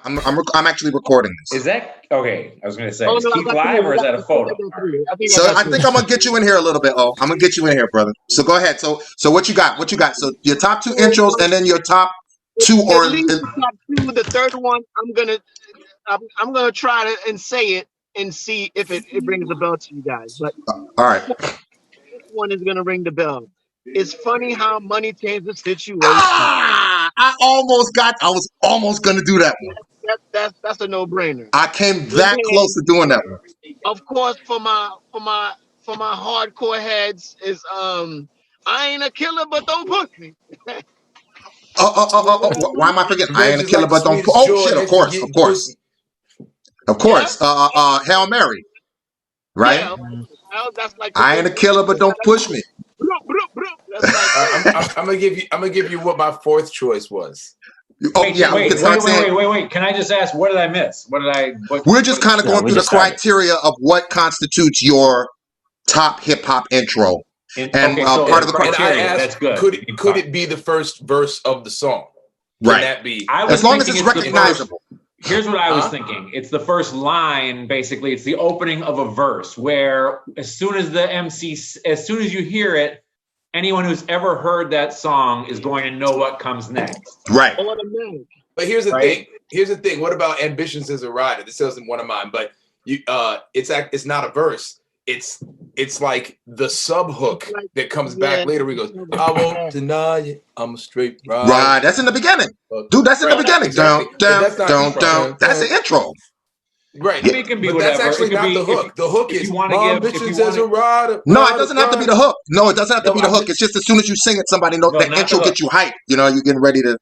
I'm actually recording Is this. that okay? I was going to say, Oh is no, Keith live or is that a photo? So I think I'm gonna get you in here a little bit. Oh, I'm gonna get you in here, brother. So go ahead. So what you got? What you got? So your top 2 intros, and then your top 2 At or least the top 2. The third one, I'm gonna try to and say it and see if it rings a bell to you guys. But all right. this one is gonna ring the bell. It's funny how money changes the situation. I was almost gonna do that one. That's a no-brainer. I came And that then, close to doing that one. of course, for my hardcore heads is I ain't a killer, but don't push me. Why am I forgetting? I ain't Revenge a is killer, like the but don't. sweetest Oh joy shit! Of if you're course, of getting course, pussy. of course. Hail Mary, right? Yeah, that's like the I ain't a killer, but don't push me. That's like I'm gonna give you what my 4th choice was. Oh yeah, we can start saying. Wait. Can I just ask, what did I miss? We're just kind of going through the criteria of what constitutes your top hip hop intro, and part of the criteria. And I asked, that's good. Could it be the first verse of the song? Can right? that be? As long as it's recognizable. Here's what I was thinking. It's the first line, basically. It's the opening of a verse where as soon as you hear it, anyone who's ever heard that song is going to know what comes next. Right. But here's the thing. Here's the thing. What about Ambitions as a Rider? This isn't one of mine, but it's not a verse. It's like the sub hook that comes back later. Where he goes, I won't deny it. I'm a straight rider. Right. That's in the beginning. Dude, that's in the beginning. Exactly. Down. That's the intro. Right. It can be but whatever. that's actually not the hook. The hook is my Ambitions as a rider. No, it doesn't have to be the hook. No, it doesn't have to be the hook. It's just as soon as you sing it, somebody knows the intro gets you hyped. You know, you're getting ready to.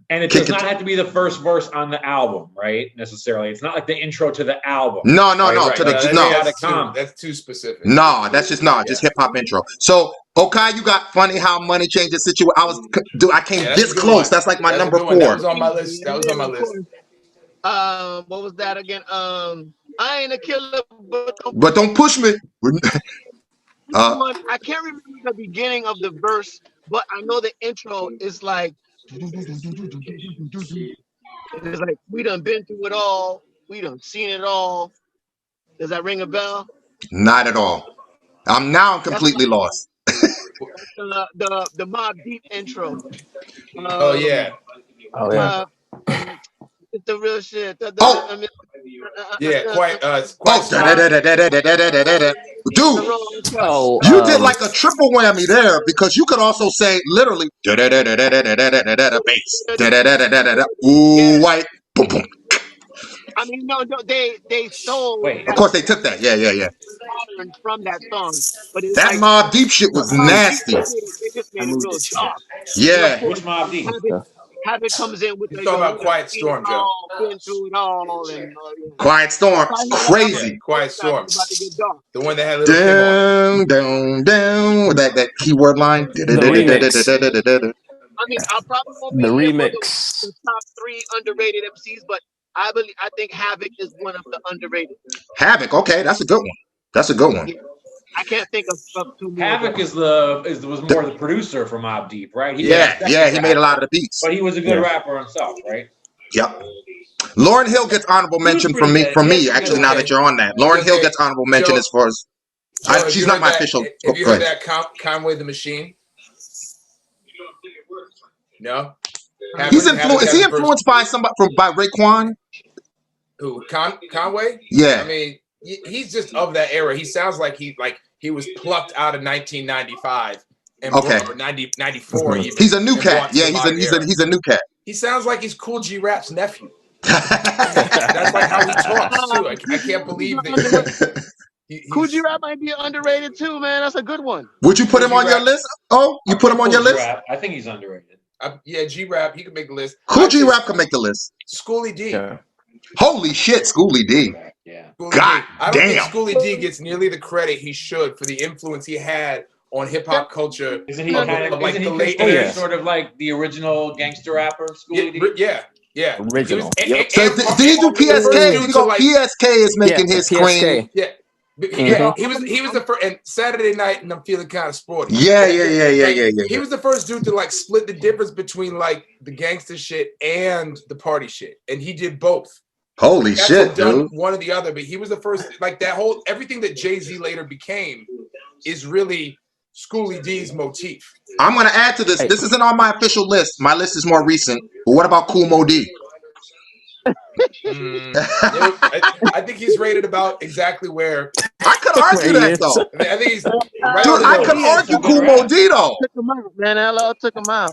And it does not have to be the first verse on the album, right? Necessarily. It's not like the intro to the album. No. That's too specific. No, that's just hip hop intro. So, okay, you got funny how money changes situation. I came this close. That's like my number 4. That was on my list. What was that again? I ain't a killer, but don't push me. I can't remember the beginning of the verse, but I know the intro is like. It's like we done been through it all. We done seen it all. Does that ring a bell? Not at all. I'm completely lost. The Mobb Deep intro. It's the real shit. Quite dude, you did like a triple whammy there because you could also say literally bass. Ooh, white. Boom, boom. I mean, no, they stole. Of course, they took that. Yeah. From that song, but it's that like, Mobb Deep shit was nasty. They just made it real dark. Yeah. Which Mobb Deep? Habit comes in with the talking about Quiet Storm, Joe. Been through it all, and Quiet Storm, crazy. Yeah, Quiet Storm. The one that had down that keyword line. I mean, I'll probably the remix. The top 3 underrated MCs, but I think Havoc is one of the underrated. Havoc, okay, that's a good one. Yeah. I can't think of too many. Havoc was more the producer for Mobb Deep, right? He made a lot of the beats. But he was a good rapper himself, right? Yep. Lauryn Hill gets honorable mention from me. Actually, now that you're on that, Lauryn Hill gets honorable mention as far as she's not my official. Have you heard that Conway the Machine? No. Is he influenced by somebody by Raekwon? Who? Conway? Yeah. I mean, he's just of that era. He sounds like he was plucked out of 1995 and or 94 even. He's a new cat. Yeah, he's a new cat. He sounds like he's Cool G Rap's nephew. That's like how he talks too. I can't believe that. Cool G Rap might be underrated too, man. That's a good one. Would you put him on your list? Oh, you put him on your list? I think he's underrated. Yeah, G Rap, he could make the list. Cool G Rap could make the list. Schoolie D. Yeah. Holy shit, Schoolie D. Yeah. God I don't think Schoolie D gets nearly the credit he should for the influence he had on hip hop culture. Isn't he considered sort of like the original gangster rapper, Schoolie D? Yeah. Original. So did he do PSK? PSK is making his claim. Yeah. He was the first, and Saturday night, and I'm feeling kind of sporty. Yeah. He was the first dude to like split the difference between like the gangster shit and the party shit, and he did both. Holy shit, dude! One or the other, but he was the first. Like that whole everything that Jay-Z later became is really Schoolie D's motif. I'm gonna add to this. This isn't on my official list. My list is more recent. But what about Kool Moe Dee? I think he's rated about exactly where. I could argue that though. I think he's. Right, dude, I could argue Kool Moe Dee though. Took him out, man. LL took him out.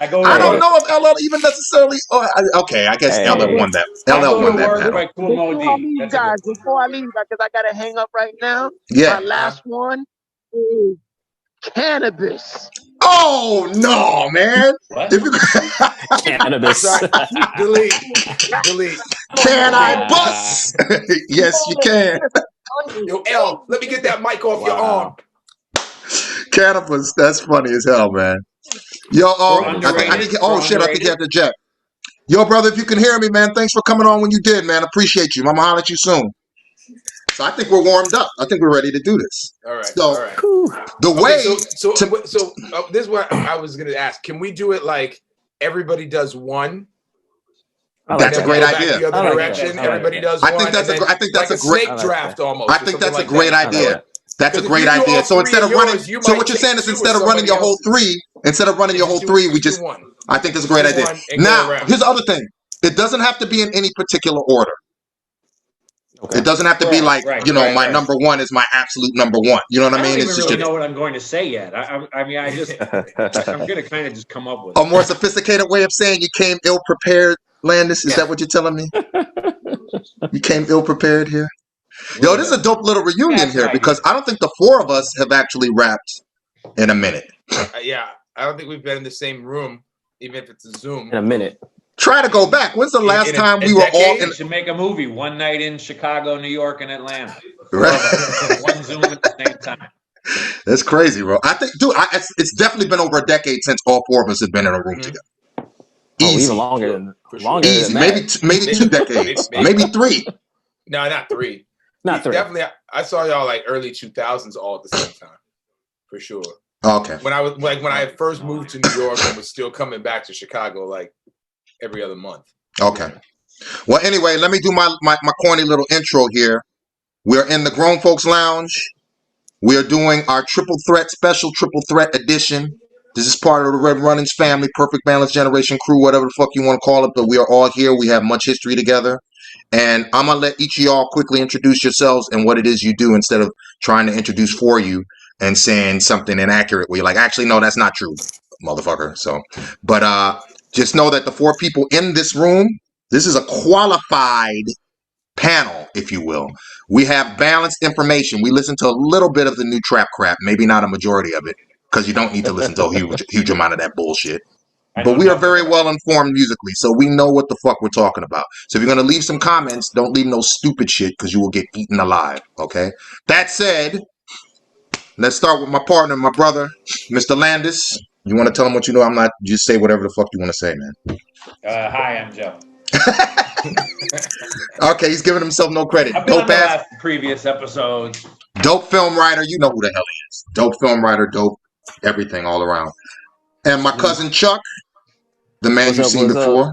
I don't know if LL even necessarily. Okay, I guess LL won that. LL won that battle. Before I leave, because I gotta hang up right now. Yeah. My last one is Cannabis. Oh no, man! What? Cannabis. Delete. Can I bust? Yes, you can. Yo, L, let me get that mic off your arm. Cannabis. That's funny as hell, man. Yo, I think you have to jet. Yo, brother, if you can hear me, man, thanks for coming on when you did, man. Appreciate you. I'm gonna holler at you soon. So I think we're warmed up. I think we're ready to do this. All right. So all right. the way. So this is what I was gonna ask. Can we do it like everybody does one? That's a great idea. The other direction. Everybody does one. I think that's a great snake draft almost. I think that's a great idea. That's a great idea. So instead of running, so what you're saying is instead of running your whole three, we just. I think that's a great idea. Now, here's the other thing. It doesn't have to be in any particular order. Okay. It doesn't have to be like, my number one is my absolute number one. You know what I mean? I don't even really know what I'm going to say yet. I'm going to kind of just come up with a more sophisticated way of saying you came ill prepared, Landis. Is that what you're telling me? You came ill prepared here? Yo, this is a dope little reunion here because I don't think the four of us have actually rapped in a minute. Yeah, I don't think we've been in the same room, even if it's a Zoom. In a minute. Try to go back. When's the last time we were all in? We should make a movie. One night in Chicago, New York, and Atlanta. Right. One Zoom at the same time. That's crazy, bro. I think, dude, it's definitely been over a decade since all four of us have been in a room together. Easy. Even longer than easy. Maybe 2 decades. maybe 3. No, not 3. Not 3. Definitely, I saw y'all like early 2000s all at the same time, for sure. Okay. When I first moved to New York and was still coming back to Chicago, like every other month. Okay. Well, anyway, let me do my corny little intro here. We're in the Grown Folks Lounge. We are doing our Triple Threat Special Triple Threat Edition. This is part of the Red Runnings family, Perfect Balance Generation crew, whatever the fuck you want to call it. But we are all here. We have much history together. And I'm going to let each of y'all quickly introduce yourselves and what it is you do instead of trying to introduce for you and saying something inaccurate where you're like, actually, no, that's not true, motherfucker. So, but just know that the 4 people in this room, this is a qualified panel, if you will. We have balanced information. We listen to a little bit of the new trap crap, maybe not a majority of it, because you don't need to listen to a huge amount of that bullshit. But we are very well informed musically, so we know what the fuck we're talking about. So if you're going to leave some comments, don't leave no stupid shit because you will get eaten alive, okay? That said, let's start with my partner, my brother, Mr. Landis. You want to tell him what you know? I'm not, just say whatever the fuck you want to say, man. Hi, I'm Joe. Okay, he's giving himself no credit. I've been on the last previous episodes. Dope film writer, you know who the hell he is. Dope film writer, dope everything all around. And my cousin Chuck, the man you've seen before,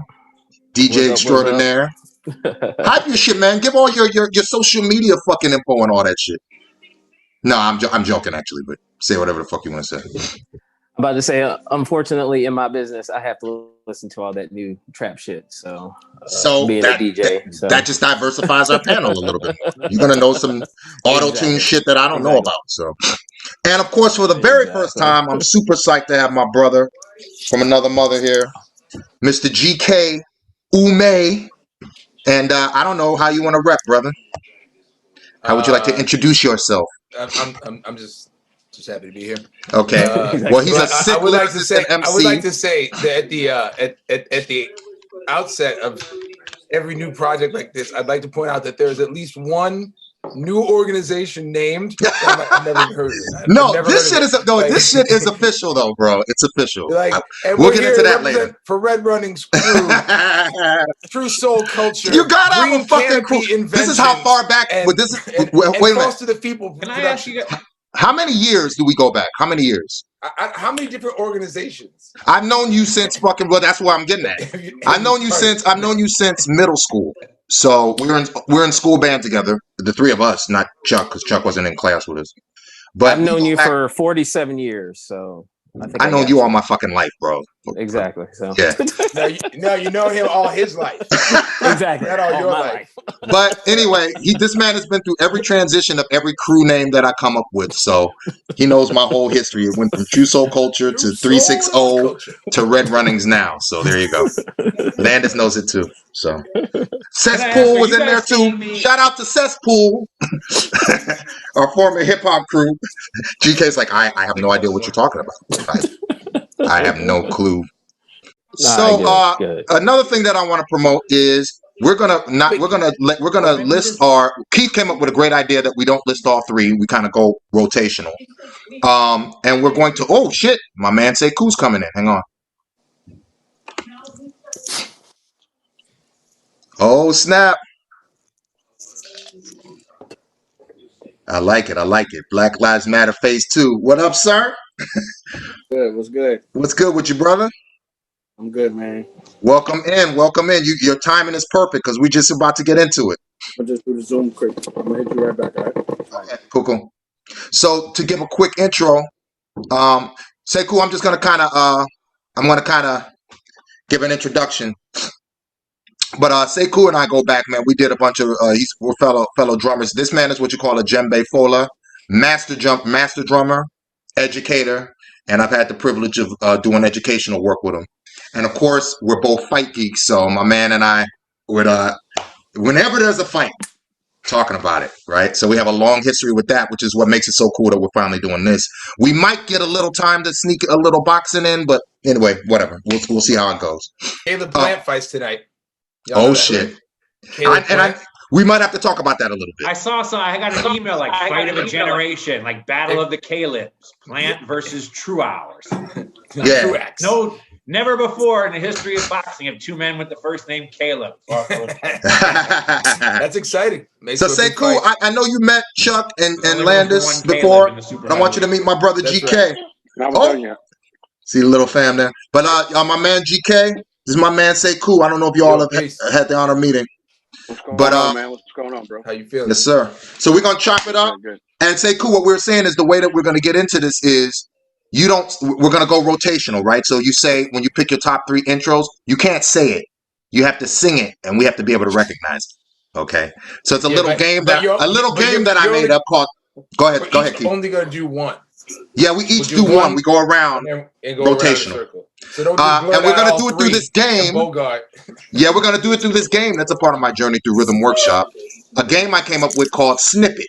DJ extraordinaire. Hype your shit, man. Give all your social media fucking info and all that shit. No, I'm joking actually, but say whatever the fuck you want to say. I'm about to say, unfortunately, in my business, I have to listen to all that new trap shit. So being a DJ, that just diversifies our panel a little bit. You're gonna know some auto-tune shit that I don't know about. So, and of course, for the very first time, I'm super psyched to have my brother from another mother here, Mr. GK Ume. And I don't know how you want to rep, brother. How would you like to introduce yourself? I'm just happy to be here. Okay. Well, he's a sick I would like to say MC. that at the outset of every new project like this, I'd like to point out that there's at least one new organization named. I've never heard of it. No, this shit is this shit is official though, bro. It's official. We'll get into that later. For Red Running's crew, true soul culture. You gotta have a fucking crew. This is how far back. Wait a minute. To the people. Can I ask you? How many years do we go back? How many years? How many different organizations? I've known you since fucking. Well, that's where I'm getting at. I've known you since middle school. So we're in school band together. The three of us, not Chuck, because Chuck wasn't in class with us. But I've known you for 47 years, so I know you all my fucking life, bro. Exactly. So yeah. now you know him all his life. Exactly. Not all your life. But anyway, this man has been through every transition of every crew name that I come up with. So he knows my whole history. It went from True Soul Culture to 360 to Red Runnings now. So there you go. Landis knows it too. So Cesspool was in there too. Shout out to Cesspool, our former hip hop crew. GK's like, I have no idea what you're talking about. I have no clue. So another thing that I want to promote is we're gonna list our. Keith came up with a great idea that we don't list all three. We kind of go rotational. And we're going to. Oh shit! My man Sekou's coming in. Hang on. Oh snap! I like it. I like it. Black Lives Matter Phase 2. What up, sir? Good. What's good? What's good with you, brother? I'm good, man. Welcome in. Welcome in. Your timing is perfect because we're just about to get into it. I'll just do the Zoom quick. I'm gonna hit you right back. All right. Okay, cool. So to give a quick intro, Sekou, I'm just gonna kind of give an introduction. But Sekou and I go back, man. We did a bunch of we're fellow drummers. This man is what you call a djembe fola, master drummer, educator, and I've had the privilege of doing educational work with him. And of course, we're both fight geeks, so my man and I would whenever there's a fight, talking about it, right? So we have a long history with that, which is what makes it so cool that we're finally doing this. We might get a little time to sneak a little boxing in, but anyway, whatever. We'll see how it goes. Caleb Plant fights tonight. Oh shit! We might have to talk about that a little bit. I saw some. I got an email like "Fight of a Generation," like Battle of the Calebs, Plant versus Truow or something. Yeah. Truax. No, never before in the history of boxing have two men with the first name Caleb. That's exciting. So Sekou, I know you met Chuck and Landis before. I want you to meet my brother GK. Right. See the little fam there. But my man GK. This is my man Sekou. I don't know if you all have had the honor of meeting. What's going on, man? What's going on, bro? How you feeling? Yes, sir. So we're going to chop it up. And Sekou, what we're saying is the way that we're going to get into this is we're going to go rotational, right? So you say, when you pick your top three intros, you can't say it. You have to sing it, and we have to be able to recognize it. Okay? So it's a little game that I made up called. Go ahead, Keith. Only going to do one. Yeah, we each do one. We go around and go rotational. Around so don't and we're going to do it through this game. Yeah, we're going to do it through this game. That's a part of my journey through Rhythm Workshop. A game I came up with called Snippet.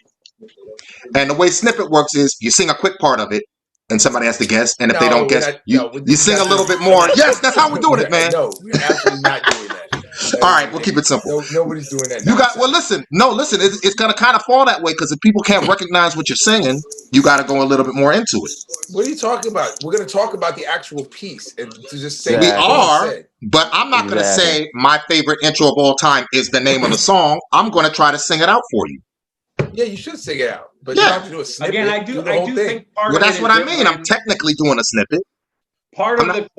And the way Snippet works is you sing a quick part of it, and somebody has to guess. And if they don't guess, you sing a little bit more. Yes, that's how we're doing it, man. No, we're absolutely not doing that. All right, we'll keep it simple. Nobody's doing that. Listen. It's gonna kind of fall that way because if people can't recognize what you're singing, you got to go a little bit more into it. What are you talking about? We're gonna talk about the actual piece and to just say. We are, but I'm not gonna say my favorite intro of all time is the name of the song. I'm gonna try to sing it out for you. Yeah, you should sing it out, but you have to do a snippet. Again, I do think part of that's what I mean. I'm technically doing a snippet. Part of it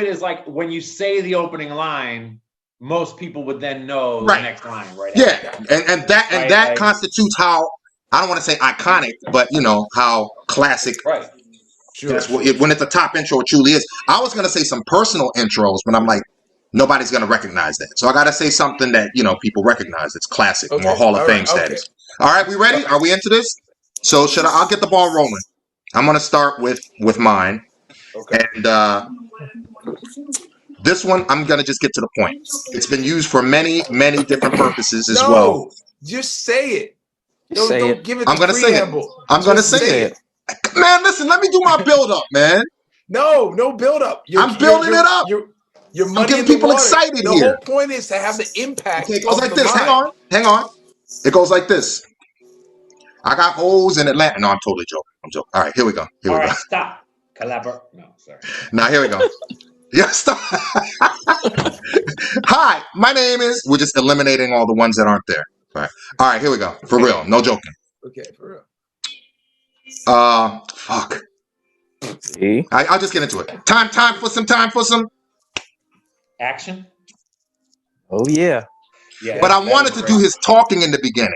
is like when you say the opening line. Most people would then know the next line, right? Yeah, and that constitutes how I don't want to say iconic, but you know how classic. Right. Sure. When it's a top intro, it truly is. I was gonna say some personal intros, but I'm like, nobody's gonna recognize that. So I gotta say something that people recognize. It's classic, more Hall of Fame status. All right, we ready? Are we into this? So I'll get the ball rolling. I'm gonna start with mine, and. This one, I'm going to just get to the point. It's been used for many, many different purposes as well. Just say it. Don't give it I'm going to sing it. I'm going to sing it. Man, listen, let me do my build-up, man. No build-up. I'm building it up. I'm getting people excited here. The whole point is to have the impact. Okay, it goes like this. Hang on. It goes like this. I got hoes in Atlanta. No, I'm totally joking. I'm joking. All right, here we go. Here All we right, go. stop. No, sorry. Now here we go. Yeah, stop. Hi, my name is. We're just eliminating all the ones that aren't there. All right, here we go. For real, no joking. Okay, for real. Fuck. See? I'll just get into it. Time for some. Action. Oh yeah. Yeah. But I wanted to do his talking in the beginning.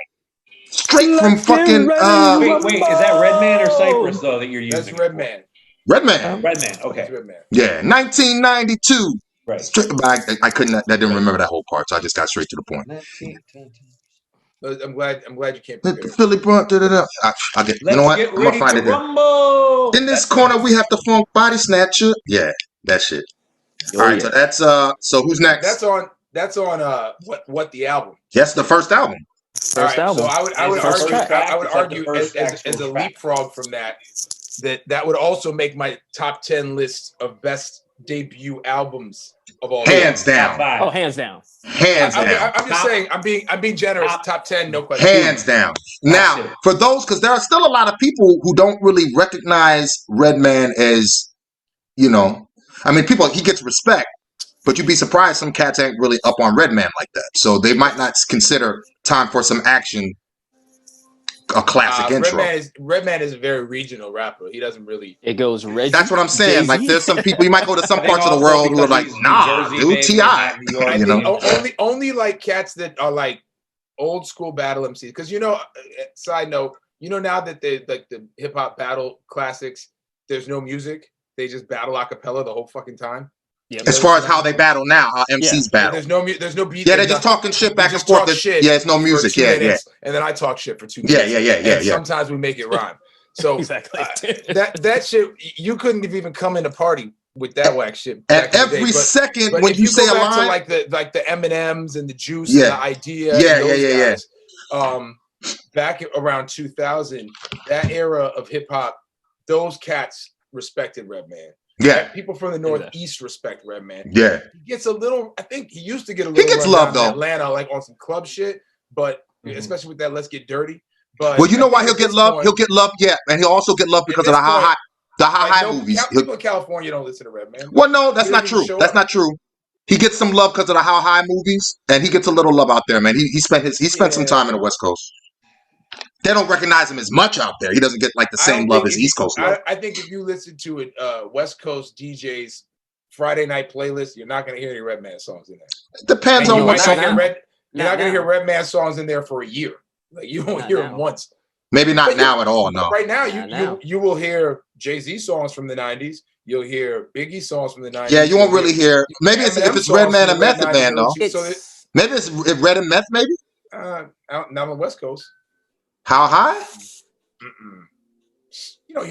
Straight from fucking. Wait. Is that Redman or Cypress though that you're using? That's Redman. Redman. Redman. Okay. That's Redman. Yeah, 1992. Right. I couldn't. I didn't remember that whole part, so I just got straight to the point. I'm glad you can't prepare. Philly Brunt. I'll get. You know what? I'm gonna find it rumble. In this corner, we have the Funk Body Snatcher. Yeah, that shit. Oh, all right, yeah. so that's so who's next? That's on what the album. Yes, the first album. First album. So I would argue as a leapfrog from that would also make my top 10 list of best debut albums of all time. Hands down. Oh, hands down. Hands down. I'm just saying, I'm being generous. Top 10, no question. Hands down. Now, for those, because there are still a lot of people who don't really recognize Redman as, you know, I mean, he gets respect, but you'd be surprised some cats ain't really up on Redman like that. So they might not consider Time for Some Action a classic intro. Redman is a very regional rapper. He doesn't really. It goes Reggie. That's what I'm saying. Jay-Z. Like, there's some people, you might go to some parts of the world who are like, nah, dude, T.I. You know? Only like cats that are like old school battle MCs. Because, you know, side note, you know, now that they like the hip hop battle classics, there's no music. They just battle a cappella the whole fucking time. Yeah, as far as how they battle now, how MCs battle. There's no beat. Yeah, they're just talking shit back and forth. Yeah, it's no music. Yeah. And then I talk shit for 2 minutes. Yeah. Sometimes we make it rhyme. So exactly. that shit, you couldn't have even come in a party with that whack shit. And every second when you say a line, to like the Eminems and the Juice and the Idea, guys, back around 2000, that era of hip hop, those cats respected Redman. Yeah, people from the Northeast respect Redman. Yeah, he gets a little. I think he used to get a little. He gets love though. Atlanta, like on some club shit, but especially with that "Let's Get Dirty." But well, you know why he'll get love? He'll get love, yeah, and he'll also get love because of the high movies. People in California don't listen to Redman. Well, no, that's not true. That's not true. He gets some love because of the How High movies, and he gets a little love out there, man. He spent some time in the West Coast. They don't recognize him as much out there. He doesn't get like the same love as East Coast love. I think if you listen to it, West Coast DJs Friday night playlist, you're not going to hear any Redman songs in there. It depends on what song. You're not going to hear Redman songs in there for a year. Like you won't hear them once. Maybe not now at all. No. Right now, you will hear Jay-Z songs from the '90s. You'll hear Biggie songs from the '90s. Yeah, you won't really hear. Maybe if it's Redman and Method Man though. Maybe it's Red and Meth. Maybe. Not on the West Coast. How High? You don't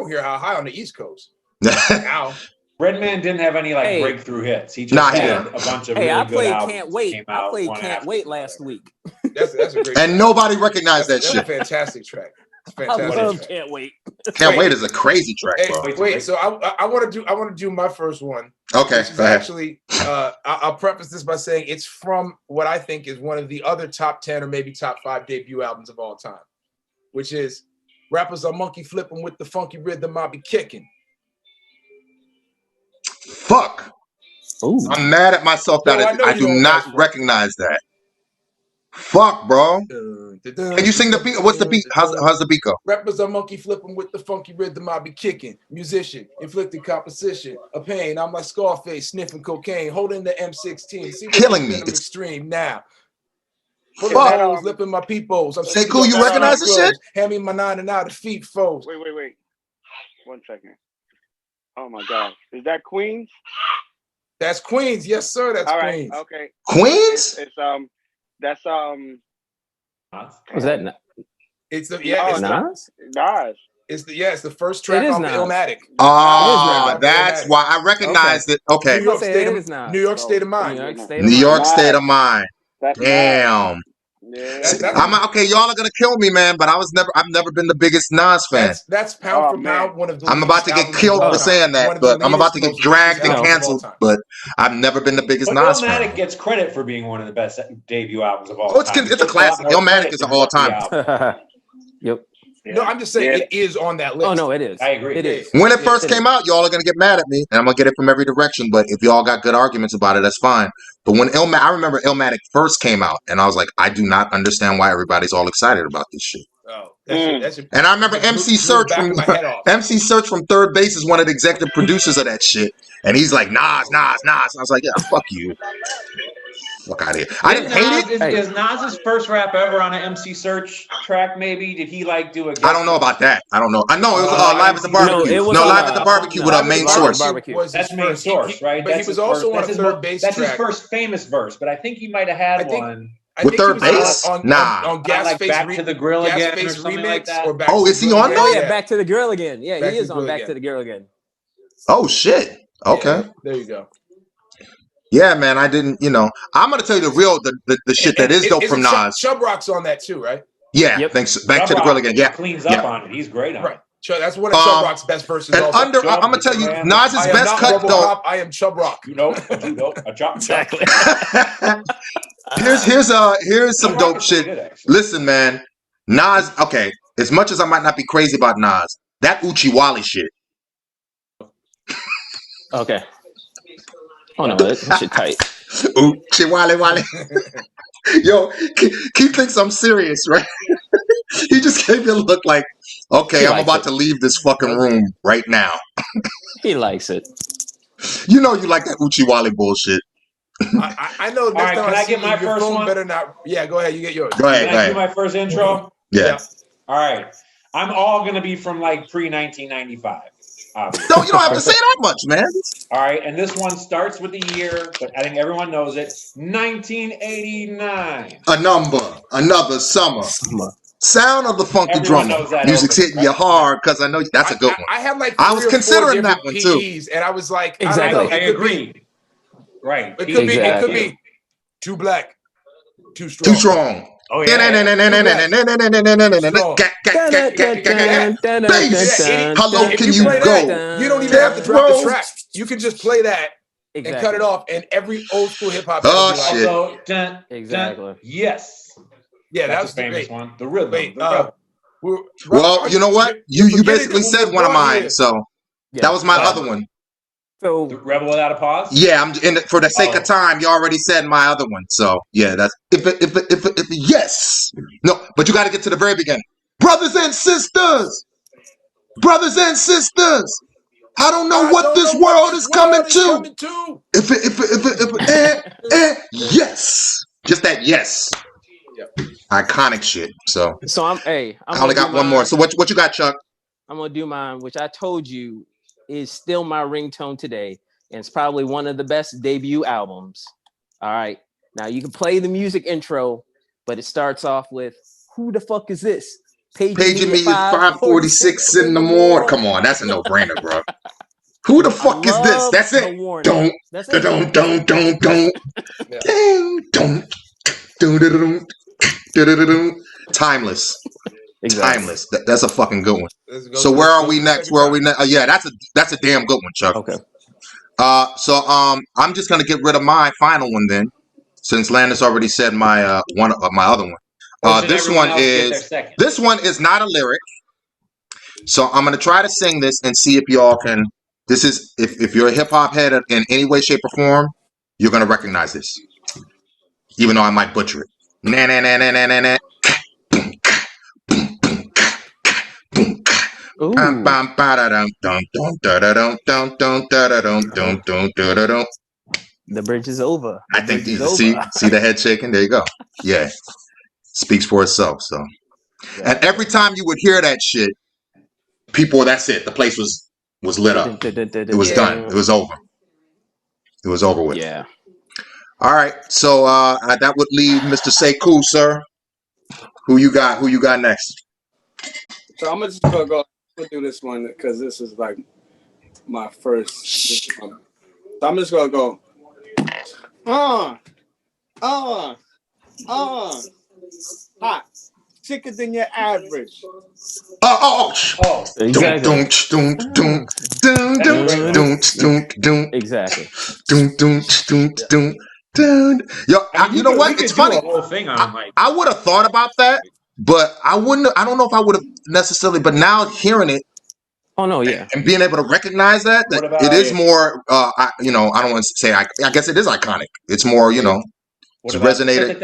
hear How High on the East Coast. Now, Redman didn't have any breakthrough hits. He just had a bunch of really good albums. I played Can't Wait last week. That's a great. And nobody recognized that shit. That's a fantastic track. I love Can't Wait. Can't Wait is a crazy track, bro. Wait, so I want to do my first one. Okay, go ahead. Actually, I'll preface this by saying it's from what I think is one of the other top 10 or maybe top 5 debut albums of all time, which is Rappers Are Monkey Flipping with the Funky Rhythm I Be Kicking. Fuck. Ooh. I'm mad at myself that I do not recognize that. Fuck, bro. Can you sing the beat? What's the beat? How's the beat go? Rappers are monkey flipping with the funky rhythm I be kicking. Musician, inflicting composition of pain. I'm like Scarface, sniffing cocaine, holding the M16. See killing me. It's extreme now. I was lipping my peepos. Say cool, you recognize this shit? Hand me my 9 and out of feet foes. Wait. 1 second. Oh my God. Is that Queens? That's Queens. Yes, sir. That's Queens. Right, okay. Queens? That's Was that? It's the it's Nas. It's the first track off Illmatic. That's why I recognized it. Okay. New York State of Mind. New York State of Mind. Damn. Yeah. I'm okay. Y'all are gonna kill me, man. But I've never been the biggest Nas fan. That's pound for pound one of the. I'm about to get killed for saying that, but I'm about to get dragged and canceled. But I've never been the biggest Nas fan. Illmatic gets credit for being one of the best debut albums of all time. It's a classic. Illmatic is an all time. Yep. No, I'm just saying it is on that list. Oh no, it is. I agree. It is. When it first came out, y'all are gonna get mad at me, and I'm gonna get it from every direction. But if y'all got good arguments about it, that's fine. But when I remember Illmatic first came out, and I was like, I do not understand why everybody's all excited about this shit. Oh, that's and I remember MC Search from Third Base is one of the executive producers of that shit, and he's like Nas. I was like, yeah, fuck you. Fuck out of here. I didn't hate it. Is Nas's first rap ever on an MC Search track? Maybe did he like do a? I don't know about that. I don't know. I know it was Live at the Barbecue. Live at the Barbecue with a main source. That's main source, right? But he was also on a Third Base track. That's his first famous verse, but I think he might have had one. With Third Base? Nah. On Gas like Face Back to the Grill Again or something like that. Oh, is he on there? Yeah, Back to the Grill Again. Yeah, he is on Back to the Grill Again. Oh shit. Okay. There you go. Yeah, man, I didn't, I'm going to tell you the shit that is dope from Nas. Chubb Rock's on that too, right? Yeah, thanks. Back to the Grill Again. Yeah. Cleans up on it. He's great on it. That's one of Chubb Rock's best verses. And I'm going to tell you, Nas's best cut, though. I am Chubb Rock. Exactly. Here's some dope shit. Listen, man, Nas, okay, as much as I might not be crazy about Nas, that Uchi Wally shit. Okay. Oh no, that shit tight. Uchi Wally. Yo, Keith thinks I'm serious, right? He just gave me a look like, okay, I'm about to leave this fucking room right now. He likes it. You know you like that Uchi Wally bullshit. I know. All right, can I get my first one? Better not. Yeah, go ahead. You get yours. Go ahead. Can I do my first intro? Yeah. All right. I'm all gonna be from like pre-1995. No, you don't have to say that much, man. All right, and this one starts with the year, but I think everyone knows it. 1989. A number, another summer. Sound of the funky drummer. Music's hitting you hard because I know that's a good one. I had like I was considering that one too, and I was like, exactly. I agree. Right. It could be too black, too strong. Too strong. Oh yeah. How low can you go? You don't even have to drop the track. You can just play that and cut it off, and every old school hip hop. Oh shit! Exactly. Yes. Yeah, that's a famous one. The rhythm. Well, you know what? You basically said one of mine, so that was my other one. So the Rebel Without a Pause. Yeah, I'm in it for the sake of time. You already said my other one, so yeah, that's if yes. No, but you got to get to the very beginning. Brothers and sisters, I don't know what this world is coming to. Yes, just that yes. Yep. Iconic shit. So I only got one more. So what you got, Chuck? I'm gonna do mine, which I told you is still my ringtone today, and it's probably one of the best debut albums. All right, now you can play the music intro, but it starts off with "Who the fuck is this?" Paging me at 5:46 in the morning. Come on, that's a no-brainer, bro. Who the fuck is this? That's it. Don't. Timeless. Exactly. Timeless. That's a fucking good one. So where are we next? Yeah, that's a damn good one, Chuck. Okay. So I'm just gonna get rid of my final one then, since Landis already said my one of my other one. This one is not a lyric. So I'm gonna try to sing this and see if y'all can. This is if you're a hip hop head in any way, shape, or form, you're gonna recognize this, even though I might butcher it. Na na na na na na na. The bridge is over. I think see the head shaking. There you go. Yeah, speaks for itself. So, and every time you would hear that shit, people, that's it. The place was lit up. It was done. It was over. It was over with. Yeah. All right. So that would leave Mr. Sekou, sir. Who you got next? So I'm just gonna go do this one because this is like my first. So I'm just gonna go. Hot, thicker than your average. Exactly. Exactly. Yo, you know what? It's funny. I would have thought about that, but I don't know if I would have necessarily, but now hearing it Oh no, yeah. and being able to recognize that What about it is it? more, I don't want to say, I guess it is iconic. It's more, What it's about resonated.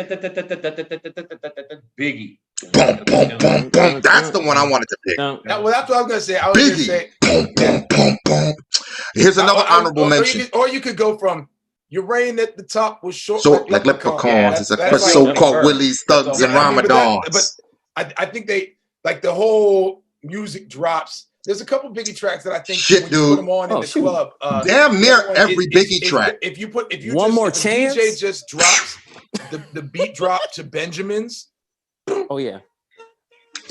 Biggie? Boom, boom, boom, boom. That's the one I wanted to pick. No, Well, that's what I was gonna say. I was gonna Biggie. say, Boom, boom, boom, boom. Here's another honorable mention. Or you could go from your reign at the top was short So like leprechauns, it's a that's like- so-called Willies, thugs, and I mean, Ramadans. but I think they like the whole music drops. There's a couple Biggie tracks that I think Shit, when you dude. put them on in the club, Damn near one every Biggie track. If you One More if Chance? the DJ just drops the beat drop to Benjamin's. Oh yeah.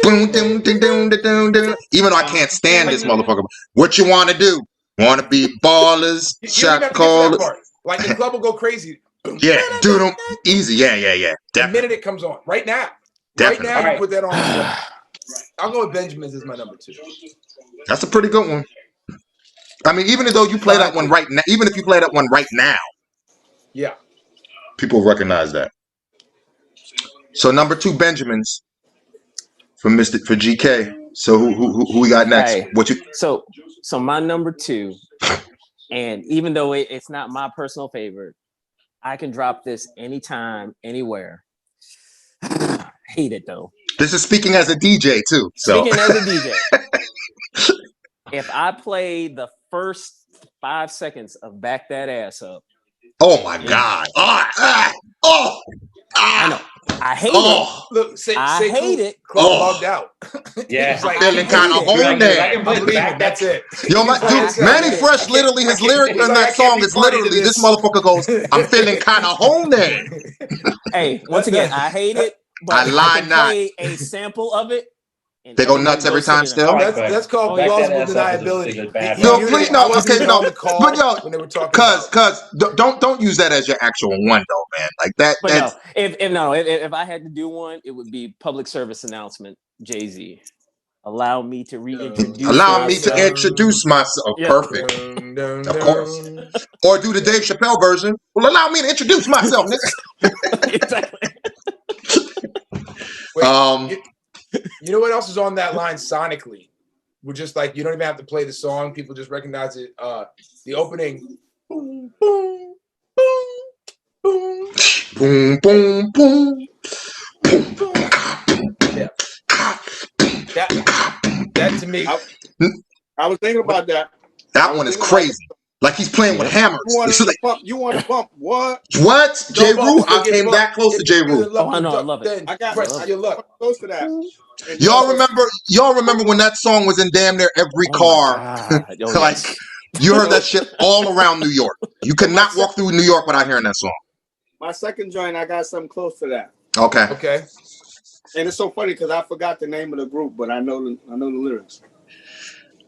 Boom, ding, ding, ding, ding, ding, ding. Even though I can't stand this motherfucker. What you want to do? Want to be ballers? You don't even Shot have to get to that callers? part. Like the club will go crazy. Yeah, do them easy. Yeah. The Definitely. minute it comes on, right now, Definitely. right now, you put that on. I'll go with Benjamin's as my number 2. That's a pretty good one. I mean, even though you play that one right now, even if you play that one right now, yeah, people recognize that. So number 2, Benjamin's for GK. So who we got next? Hey, What you? So my number 2, and even though it's not my personal favorite, I can drop this anytime, anywhere. Hate it though. This is speaking as a DJ too. So Speaking as a DJ, if I play the first 5 seconds of Back That Ass Up. Oh my God. I know. I hate it. Look, I hate it. Logged out. Yeah, He's like, feeling kind of home there. I can play back. That's it. Yo, dude, Manny Fresh literally, his lyric in that song is literally, this motherfucker goes, I'm feeling kind of home there. Hey, once again, I hate it. But I lie can not. play a sample of it. They go nuts every time still. That's called plausible deniability. No, please, no, okay, no. But yo, when they were talking cause don't use that as your actual one though, man. Like that. But that's, no, if I had to do one, it would be public service announcement. Jay-Z, allow me to reintroduce. Allow me to introduce myself. Yeah. Perfect, of course. Or do the Dave Chappelle version. Well, allow me to introduce myself, nigga. Exactly. Wait, you know what else is on that line sonically? We're just like, you don't even have to play the song. People just recognize it. The opening. Boom, boom, boom, boom. Boom, boom, boom. Yeah. That to me. I was thinking about that. That one is crazy. Like he's playing with hammers. You want to bump what? What? J. Rue? I came that close to J. Rue. Oh, I know, I love it. I got your luck. close to that. And Y'all remember when that song was in damn near every car? Like you heard that shit all around New York. You could not walk through New York without hearing that song. My second joint, I got something close to that. Okay. And it's so funny because I forgot the name of the group, but I know the lyrics.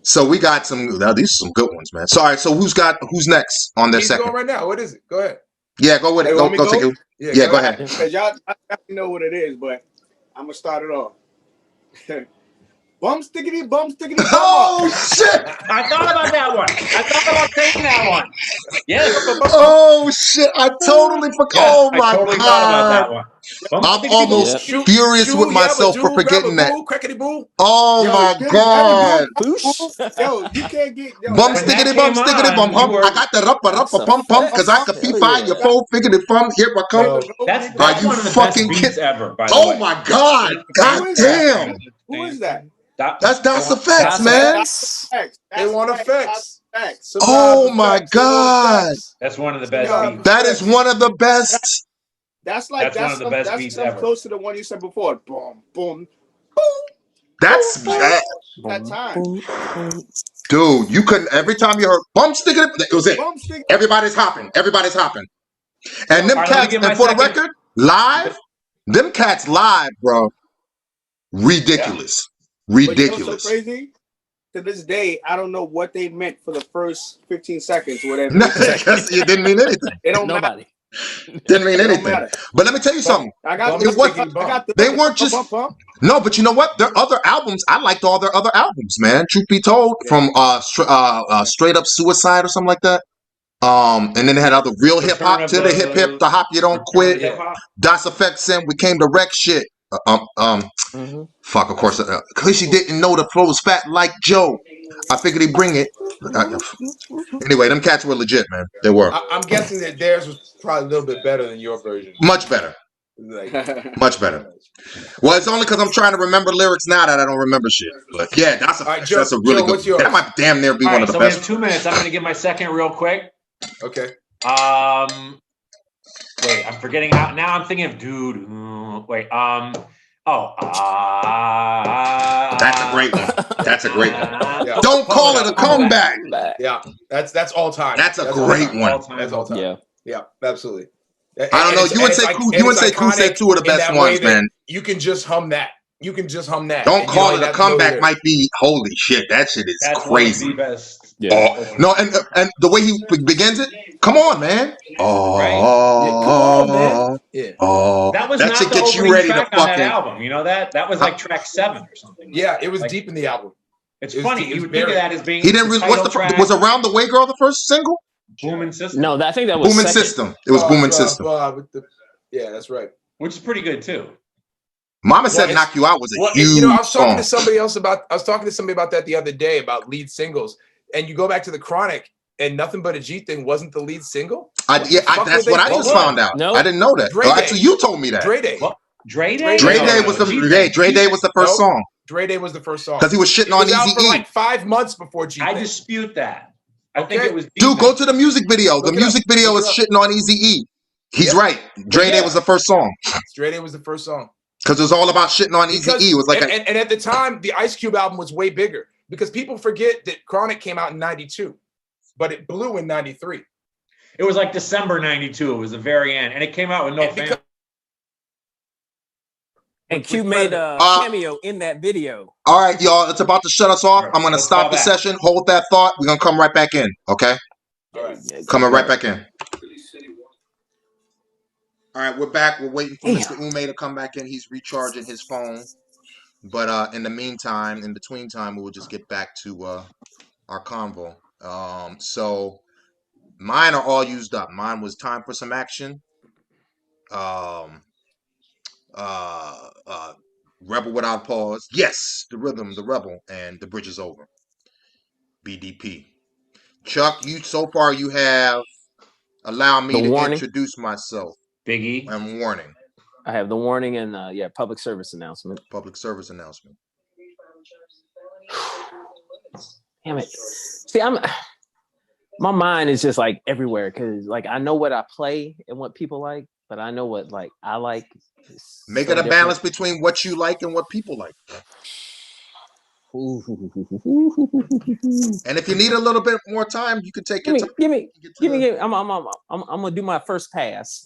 So we got some. Now these are some good ones, man. So all right. So who's next on their He's second? going right now. What is it? Go ahead. Yeah, go with it. Hey, Go want me to take go? it. Yeah, go ahead. Because y'all know what it is, but I'm gonna start it off. Bum stickity, bum stickity. Bum Oh shit! I thought about that one. I thought about saying that one. Yes. Oh shit! I totally forgot. Oh my I totally thought about that God! one. I'm almost furious with myself for forgetting that. Crackety-boo. Oh my God! Yo, you can't get Bum stickity bum stickity bum hump. I got the ruppa pump because I could fee find your four figure from here I come. That's Are you one of the fucking best beats ever. By the Oh way. my God! God damn! Who is that? That's Das Effects, man. They want effects. Oh my God! That's one of the best beats. That is one of the best. That's one of the best beats ever. Close to the one you said before. Boom, boom, boom. That's That time. dude. You couldn't. Every time you heard bum stick it was it. Bum stick. Everybody's hopping. Everybody's hopping. And them All right, let me cats. get my And for the second. record, live. Them cats live, bro. Ridiculous. But you know Ridiculous. what's so crazy? To this day, I don't know what they meant for the first 15 seconds. Whatever. Because it didn't mean anything. It don't Nobody. matter. Didn't mean It don't anything. matter. But let me tell you something. I got It was- they weren't just- bump. No, but you know what? Their other albums, I liked all their other albums, man. Truth be told, from Straight Up Suicide or something like that. And then they had other real hip hop to the hip, the hop you don't quit. Das Effects and we came to wreck shit. Fuck, of course, cause she didn't know the flow was fat like Joe. I figured he'd bring it. Anyway, them cats were legit, man. They were. I'm guessing that theirs was probably a little bit better than your version. Much better. Like, much better. Well, it's only because I'm trying to remember lyrics now that I don't remember shit. But yeah, that's a Joe, that's a really Joe, good. what's yours? That might damn near be All one right, of the so we best. have 2 minutes. I'm going to give my second real quick. Okay. Wait, I'm forgetting how. Now I'm thinking of dude. Wait, That's a great one. That's a great one. Yeah. Don't call it a comeback. Yeah, that's all time. That's a great one. That's all time. Yeah, absolutely. I don't know. You would say Cool said two of the best ones, man. You can just hum that. You can just hum that. Don't call it a comeback. Might be holy shit. That shit is crazy. One of the best. Yeah. Oh, no, and the way he begins it. Come on, man. Oh, right? Yeah, come on, man. Yeah. Oh, that was that not should the get opening you ready track to on fucking. that album. You know that was like track 7 or something. Yeah, it was like, deep in the album. It's funny. You would think of that as being. He didn't really. Was Around the Way Girl the first single? Booming System. No, I think that was Booming System. It was Booming System. Yeah, that's right. Which is pretty good too. Mama Said Knock You Out was a huge I was talking song. to somebody else about. I was talking to somebody about that the other day about lead singles, and you go back to the Chronic, and Nothing But a G Thing wasn't the lead single. That's what I just found out. No, I didn't know that. Actually, you told me that. Dre Day. Dre Day. Dre Day was the Dre Day was the first song. Dre Day was the first song because he was shitting on Eazy-E for like 5 months before G. I dispute that. I think it was. Dude, go to the music video. The music video is shitting on Eazy-E. He's right. Dre Day was the first song. Dre Day was the first song. Because it was all about shitting on Eazy-E. It was like and at the time, the Ice Cube album was way bigger because people forget that Chronic came out in '92, but it blew in '93. It was like December '92. It was the very end, and it came out with no fans. And Cube made a cameo in that video. All right, y'all. It's about to shut us off. I'm going to stop the session. Hold that thought. We're going to come right back in. Okay? All right. Coming right back in. All right, we're back. We're waiting for Mr. Ume to come back in. He's recharging his phone. But in the meantime, in between time, we'll just get back to our convo. So mine are all used up. Mine was Time for Some Action. Rebel Without Pause. Yes, The Rhythm, The Rebel, and The Bridge Is Over. BDP. Chuck, so far you have Allow Me to Introduce Myself. Biggie. And Warning. I have The Warning and Public Service Announcement. Public Service Announcement. Damn it. See, my mind is just like everywhere because like I know what I play and what people like, but I know what like I like. Make it a balance between what you like and what people like. And if you need a little bit more time, you can take your time. Give me. I'm gonna do my first pass.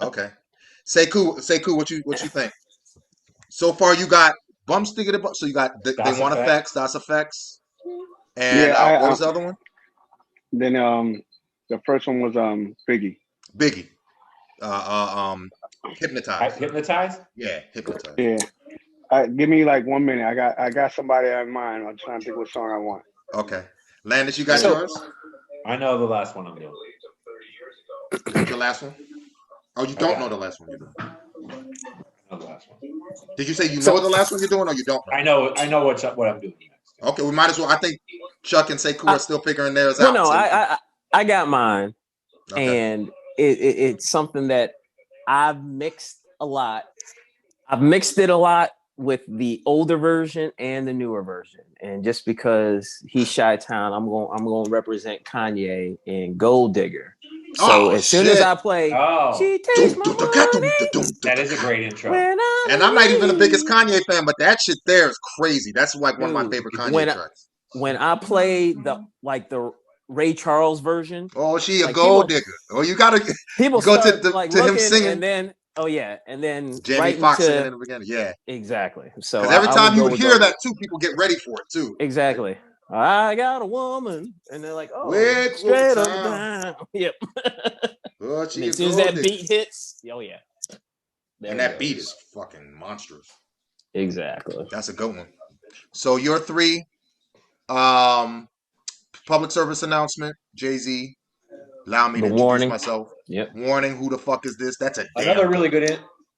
Okay. Say cool. What you think? So far, you got Bumps to get a bump. So you got They Want Effects, Das Effects, and what was the other one? Then the first one was Biggie. Hypnotized. Hypnotized? Yeah, Hypnotized. Yeah. Give me like 1 minute. I got somebody in mind. I'm trying to think what song I want. Okay. Landis, you got yours? I know the last one I'm doing. The last one? Oh, you don't know the last one you're doing? I know the last one. Did you say you know the last one you're doing or you don't know? I know what I'm doing next. Okay, we might as well. I think Chuck and Sekou are still figuring theirs out. No, I got mine. Okay. And it's something that I've mixed a lot. I've mixed it a lot with the older version and the newer version. And just because he's Chi-Town, I'm going to represent Kanye in Gold Digger. So as soon as I play, she takes my money. That is a great intro. And I'm not even the biggest Kanye fan, but that shit there is crazy. That's like one of my favorite Kanye tracks. When I play the Ray Charles version. Oh, she a gold digger. Oh, you gotta people go start, to him singing, and then and then Jamie Foxx in the beginning. Yeah, exactly. So every time you hear that too, people get ready for it too. Exactly. I got a woman, and they're like, "Oh, straight up down." Yep. Oh, as soon as that beat hits, yeah. And that beat is fucking monstrous. Exactly. That's a good one. So your three, public service announcement, Jay-Z, Allow Me to Introduce Myself. Yep. Warning, who the fuck is this? That's a another really good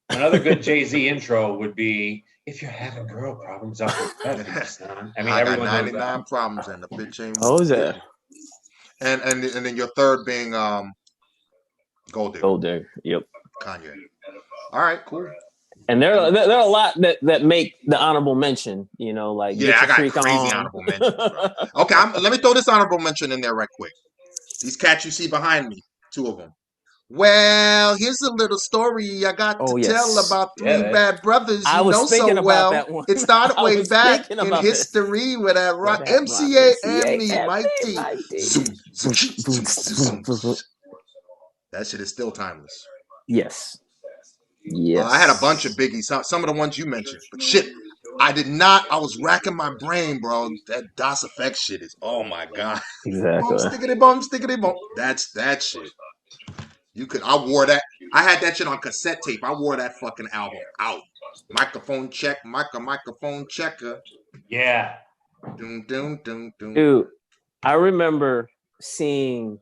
Another good Jay-Z intro would be, if you're having girl problems out with Bevy, son. I mean, I got everyone knows 99 that. problems and the bitch ain't Oh, is with that? me. And then your third being Gold Digger. Gold Digger. Yep. Kanye. All right, cool. And there are a lot that make the honorable mention. You know, like Yeah, Get I Your got Freak crazy On. honorable mentions, bro. Okay, let me throw this honorable mention in there right quick. These cats you see behind me, 2 of them. Well, here's a little story I got to tell about 3 bad brothers I you was know thinking so about well. that one. It started I way was back thinking in about this. history with that rock That MCA rock and me, MCA Mike and T. Mike T. Zoom, zoom, zoom, zoom, Boom. zoom. That shit is still timeless. Yes. Yes. I had a bunch of biggies, some of the ones you mentioned, but shit, I was racking my brain, bro. That DOS effect shit is, oh my god. Exactly. Bum, stickety bum. That's that shit. I wore that. I had that shit on cassette tape. I wore that fucking album out. Microphone check, microphone checker. Yeah. Doom, doom, doom, doom. Dude, I remember seeing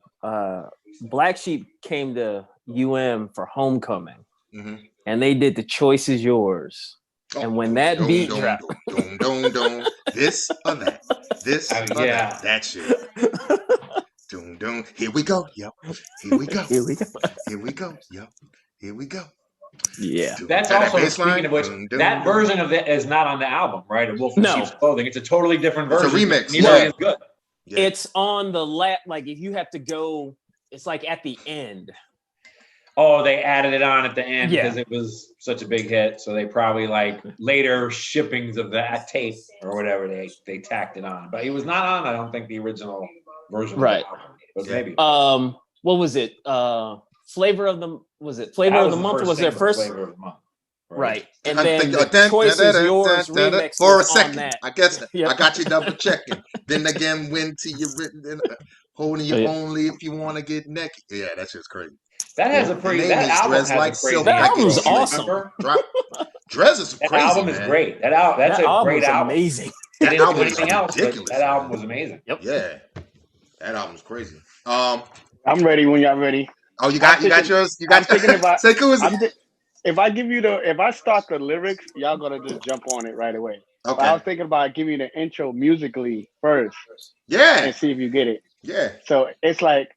Black Sheep came to UM for homecoming, and they did The Choice Is Yours. And when that beat dropped, this or that, this or that, that shit. Doom, doom. Here we go. Yep. Here we go. Here we go. Here we go. Yep. Here we go. Yeah. That's also, speaking of which, that version of it is not on the album, right? Wolf in Sheep's Clothing. It's a totally different version. It's a remix. Nearly as good. Yeah. It's on the like if you have to go, it's like at the end. Oh, they added it on at the end because it was such a big hit. So they probably like later shippings of that tape or whatever they tacked it on. But it was not on, I don't think, the original version. Right. Of the album, but maybe. What was it? Flavor of the Month was their first Flavor of the Month. Right. And then the Choice Is Yours remix for a was second. on that. I guess I got you double checking. Then again, when to you written holding you only if you want to get naked. Yeah, that shit's crazy. That has a pretty. That album has like a crazy. That album's awesome. Dress is crazy. That album man. is great. That's a great album. Amazing. That didn't do anything else. Ridiculous, that album was amazing. Yep. Yeah, that album's crazy. I'm ready when y'all ready. Oh, you got yours. You got. I'm thinking about. If I start the lyrics, y'all gonna just jump on it right away. Okay. But I was thinking about giving you the intro musically first. Yeah. And see if you get it. Yeah. So it's like,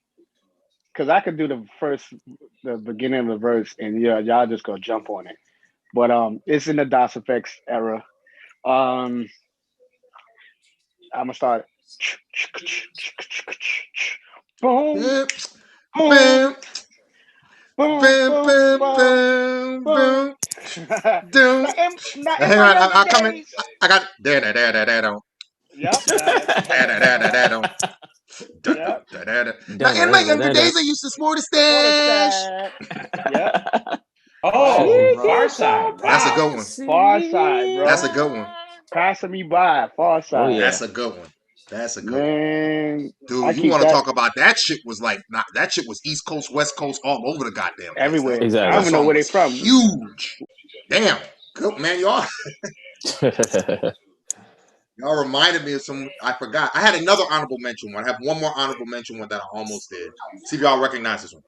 because I could do the beginning of the verse, and y'all just go jump on it. But it's in the DOS effects era. I'm gonna start. Boom. Boom. Boom. Boom. Boom. Boom. Hang on, I'm coming. I got there. Yep. Now, in my younger days, I used to sport a stash. Yeah. Oh, Far Side. That's a good one. Far Side, bro. That's a good one. Passing me by, Far Side. Oh, yeah. That's a good one. That's a good one. Dude, you want to talk about that shit was like, that shit was East Coast, West Coast, all over the goddamn place. Everywhere. Exactly. I don't even know where they from. Huge. Damn. Good, man, y'all. Y'all reminded me of some, I forgot. I had another honorable mention one. I have one more honorable mention one that I almost did. See if y'all recognize this one.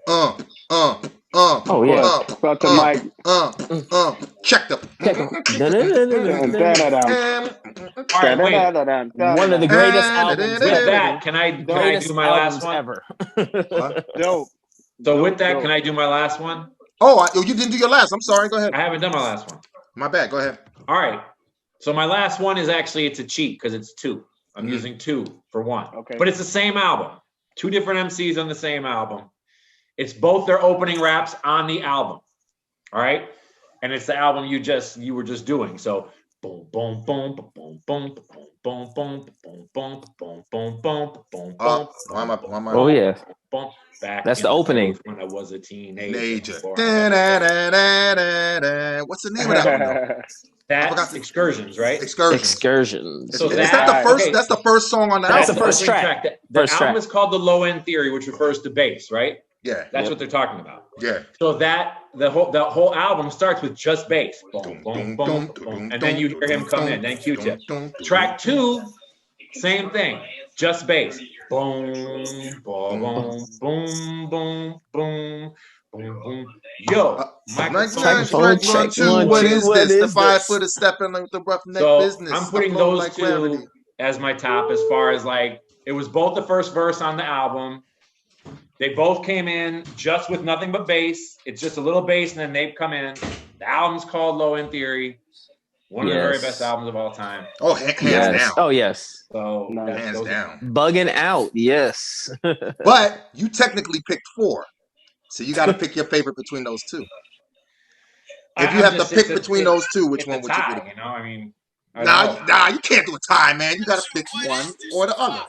Oh yeah. Check the. One of the greatest albums with that, can I do my last one ever? Dope. So with that, can I do my last one? Oh, you didn't do your last. I'm sorry. Go ahead. I haven't done my last one. My bad. Go ahead. All right. So my last one is actually, it's a cheat because it's 2. I'm using 2 for 1. Okay. But it's the same album. 2 different MCs on the same album. It's both their opening raps on the album. All right. And it's the album you were just doing. So boom, boom, boom, boom, boom, boom, boom, boom, boom, boom, boom, boom, boom, boom, boom. Oh yeah. Boom. Back That's the opening. When I was a teenager. What's the name of that one? That's Excursions, right? Excursions. So is that the first? Okay. That's the first song on the album. That's the first track. The album is called The Low End Theory, which refers to bass, right? Yeah. That's what they're talking about. Yeah. So the whole album starts with just bass. Boom, boom, boom, boom. And then you hear him come in, then Q-Tip. Track 2, same thing. Just bass. Boom, boom, boom, boom, boom, Boom, boom. Yo, Microphone Microphone check 1 check, 2. 1 What 2. is What this? The is this? 5-footer stepping with the roughneck So business. I'm putting Upload those like two gravity. as my top as far as like it was both the first verse on the album. They both came in just with nothing but bass. It's just a little bass, and then they've come in. The album's called Low End Theory. One of the very best albums of all time. Oh, hands Yes. down. Oh, yes. So Nice. Hands down. Bugging out. Yes. But you technically picked 4. So you got to pick your favorite between those two. If you have to pick between those two, which one would you tie, pick? you know, I mean, Nah, you can't do a tie, man. You got to pick one or the other.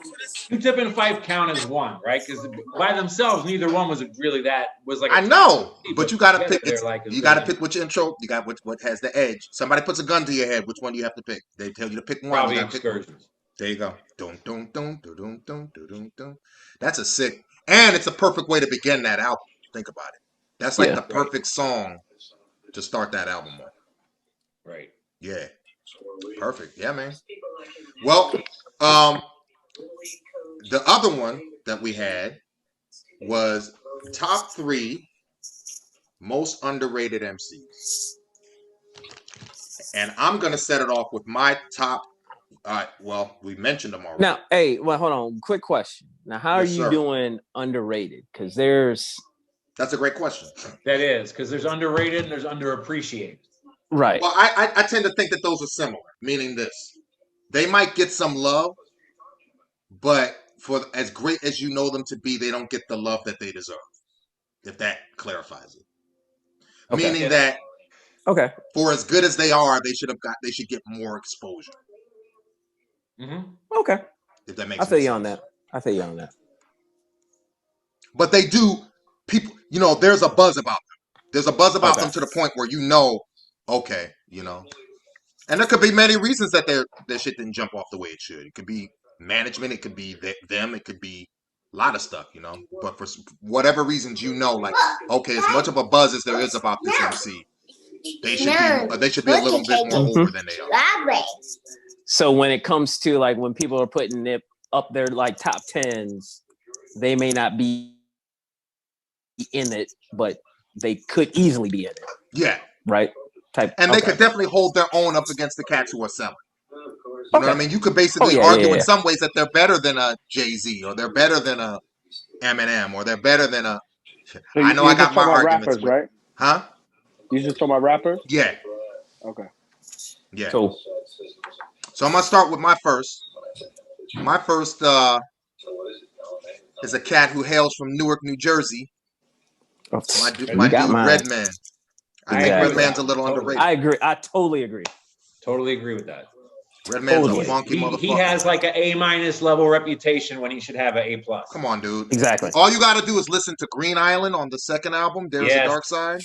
Q-Tip and Fife count as one, right? Because by themselves, neither one was really that. Was like I know, but you got to pick. Like you got to pick which intro. You got what has the edge. Somebody puts a gun to your head. Which one do you have to pick? They tell you to pick one. Probably you gotta Excursions. Pick one. There you go. Dun, dun, dun, dun, dun, dun, dun, dun. That's a sick, and it's a perfect way to begin that album. Think about it. That's like the perfect song to start that album on. Right. Yeah. Perfect. Yeah, man. Well, the other one that we had was top 3 most underrated MCs. And I'm going to set it off with my top. Well, we mentioned them already. Now, hey, well, hold on. Quick question. Now, how are you doing underrated? Because That's a great question. That is, because there's underrated and there's underappreciated. Right. Well, I tend to think that those are similar, meaning this. They might get some love, but for as great as you know them to be, they don't get the love that they deserve, if that clarifies it. Okay. Meaning that for as good as they are, they should get more exposure. Mm-hmm. Okay. If that makes I feel you sense. on that. I feel you on that. But they do, people, there's a buzz about them. There's a buzz about them to the point where okay, And there could be many reasons that their shit didn't jump off the way it should. It could be management, it could be them, it could be a lot of stuff, But for whatever reasons, like, okay, as much of a buzz as there is about this MC, they should be a little bit more over than they are. So when it comes to like when people are putting it up there like top 10s, they may not be in it, but they could easily be in it. Yeah. Right? And they could definitely hold their own up against the cats who are selling. You know what I mean? You could basically argue in some ways that they're better than a Jay-Z, or they're better than a Eminem, or they're better than a... So I know I got my arguments. Rappers, right? Huh? You just talking about rappers? Yeah. Okay. Yeah. Cool. So I'm going to start with my first. My first is a cat who hails from Newark, New Jersey. My dude, Redman. I think Redman's a little underrated. I agree. I totally agree. Totally agree with that. Redman's a funky motherfucker. He has like an A- level reputation when he should have an A+. Come on, dude. Exactly. All you got to do is listen to Green Island on the second album. There's a Dark Side.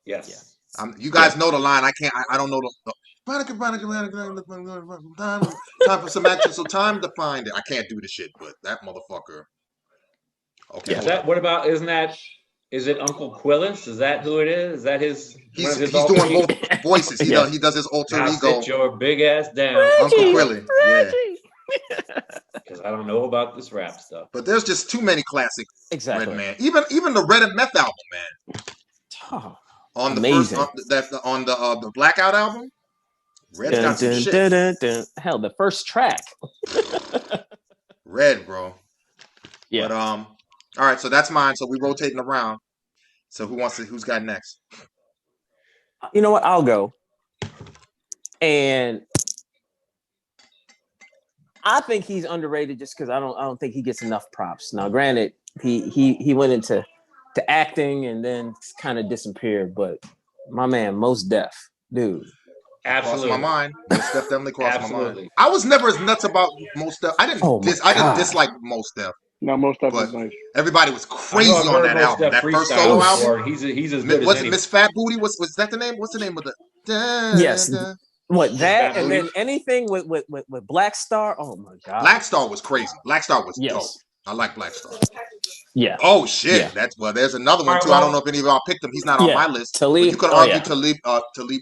Yes. You guys know the line. I don't know the time for some action, so time to find it. I can't do the shit, but that motherfucker. Okay. Is it Uncle Quillis? Is that who it is? Is that his? He's doing both voices. He does his alter ego. Sit your big ass down, Uncle Quilly. Yeah. Because I don't know about this rap stuff. But there's just too many classic Redman. Even the Red and Meth album, man. Oh, on the amazing. on the Blackout album, Red's got some shit. Hell, the first track. Red, bro. Yeah. But all right, so that's mine. So we rotating around. So who's got next? You know what? I'll go. And I think he's underrated just because I don't think he gets enough props. Now, granted, he went into acting and then kind of disappeared, but my man, Mos Def, dude. Absolutely. Crossed my mind. Mos Def definitely crossed my mind. I was never as nuts about Mos Def. I didn't dislike Mos Def. No, Mos Def was nice. Everybody was crazy on that album. That first solo album. He's as good as Miss Fat Booty? Was that the name? What's the name of the? Yes. What that and then anything with Black Star? Oh my god. Black Star was crazy. Black Star was dope. I like Black Star. Yeah. Oh shit, Yeah. that's well. There's another one All right, too. I don't well- know if any of y'all picked him. He's not on Yeah. my list, but Talib. you could Oh, argue yeah. Talib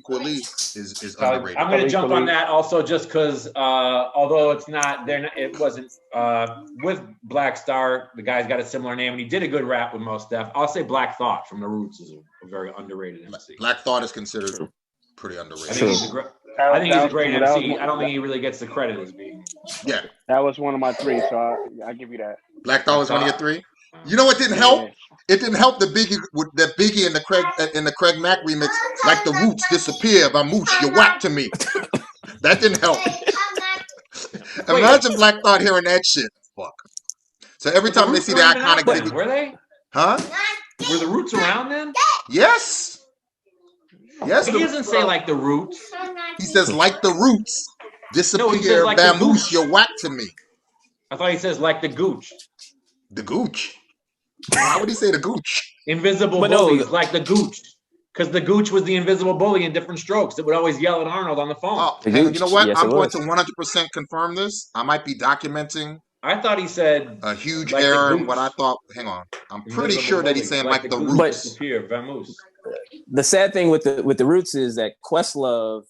Kweli is underrated. I'm going to jump on Kweli. that also just because although it's not, it wasn't with Black Star. The guy's got a similar name, and he did a good rap with Mos Def. I'll say Black Thought from the Roots is a very underrated MC. Black Thought is considered True. pretty underrated. I think he's a great MC. I don't think he really gets the credit as being. Yeah, That was one of my three, so I give you that. Black Thought was one of your three. You know what didn't help? It didn't help the Biggie and the Craig Mack remix, like the Roots disappear by Mooch. You're whack to me. That didn't help. Imagine Black Thought hearing that shit. Fuck. So every time they see the iconic Biggie, were they? huh? Were the Roots around then? Yes. Yes. He doesn't say like the Roots. He says like the Roots disappear. No, he says like the Bamoosh, Gooch. you're whack to me. I thought he says like the Gooch. The Gooch. Why would he say the Gooch? Invisible bullies, like the Gooch. Because the Gooch was the invisible bully in Different Strokes that would always yell at Arnold on the phone. Oh, you know what? Yes, I'm going to 100% confirm this. I might be documenting I thought he said a huge like error the in what I Gooch. thought. Hang on. I'm pretty Invisible sure that he's bullies, saying like the Gooch Roots. disappear, Vamoose. The sad thing with the Roots is that Questlove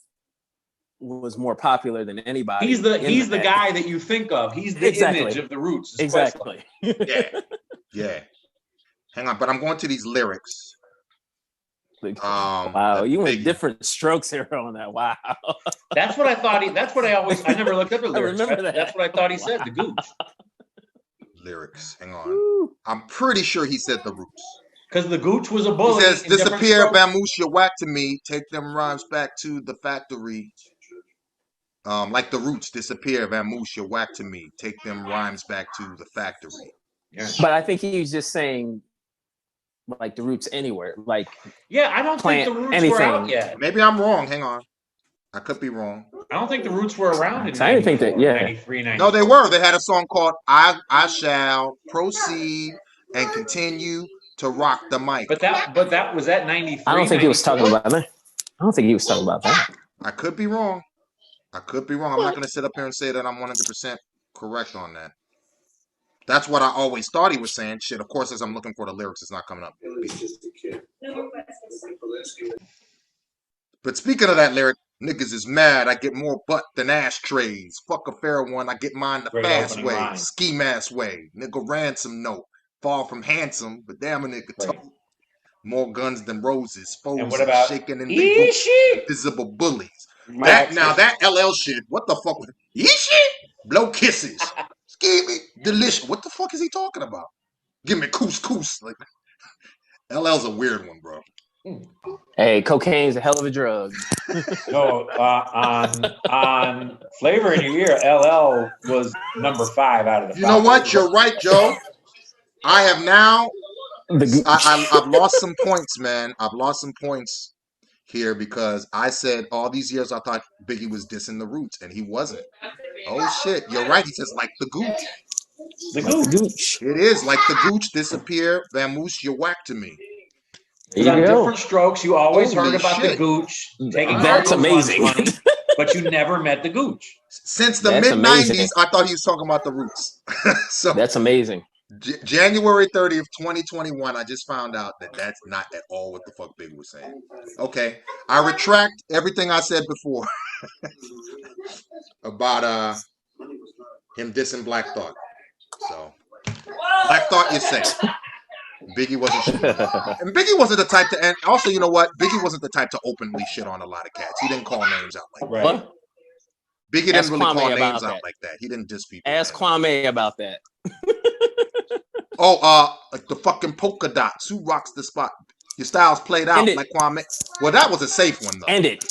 was more popular than anybody. He's the guy that you think of. He's the image of the Roots. Exactly. Yeah. Hang on, but I'm going to these lyrics. Wow, you went different strokes here on that. Wow. That's what I thought. I never looked up the lyrics. remember that. That's what I thought he said. The Gooch. Lyrics. Hang on. I'm pretty sure he said the Roots. Because the Gooch was a He bully. says, in Different disappear, Strokes. Vamoose, you're whack to me. Take them rhymes back to the factory. Like the Roots, disappear, Vamoose, you're whack to me. Take them rhymes back to the factory. Yeah. But I think he was just saying like the Roots anywhere. Like Yeah, I don't think the Roots were out yet. Maybe I'm wrong. Hang on. I could be wrong. I don't think the Roots were around in I didn't think that, yeah. 93, 94. No, they were. They had a song called I Shall Proceed and Continue to Rock the Mic. But that was at 93. I don't think he was talking about that. I don't think he was talking about that. I could be wrong. I'm not going to sit up here and say that I'm 100% correct on that. That's what I always thought he was saying. Shit, of course, as I'm looking for the lyrics, it's not coming up. But speaking of that lyric, niggas is mad. I get more butt than ashtrays. Fuck a fair one. I get mine the Great fast opening way. line. Ski mask way. Nigga ransom note. Far from handsome, but damn a nigga tough. More guns than roses. Foes And what about shaking in the boots. Ishi? Invisible bullies. That LL shit. What the fuck? Ishi? Blow kisses. Skeevy. Delicious. What the fuck is he talking about? Give me couscous. Like LL's a weird one, bro. Hey, cocaine's a hell of a drug. No, on Flavor in Your Ear, LL was number 5 out of the 5. You know what? You're right, Joe. I have now. I've lost some points, man. I've lost some points here because I said all these years I thought Biggie was dissing the Roots, and he wasn't. Oh shit! You're right. He says like the Gooch. The Gooch. It is like the Gooch disappear. Vamoose, you're whack to me. There you On go. Different Strokes, you always Holy heard about the shit. Gooch taking That's all your amazing. money, but you never met the Gooch. Since the That's mid amazing. 90s, I thought he was talking about the Roots. So That's amazing. January 30th, 2021, I just found out that that's not at all what the fuck Big was saying. Okay, I retract everything I said before about him dissing Black Thought. So Black Thought, you say Biggie wasn't shit. And Biggie wasn't the type to, and also, you know what? Biggie wasn't the type to openly shit on a lot of cats. He didn't call names out like that. Right. Biggie Ask didn't really Kwame call about names that. out like that. He didn't diss people. Ask man. Kwame about that. Like the fucking polka dots. Who rocks the spot? Your style's played out End it. like Kwame. Well, that was a safe one, though. End it.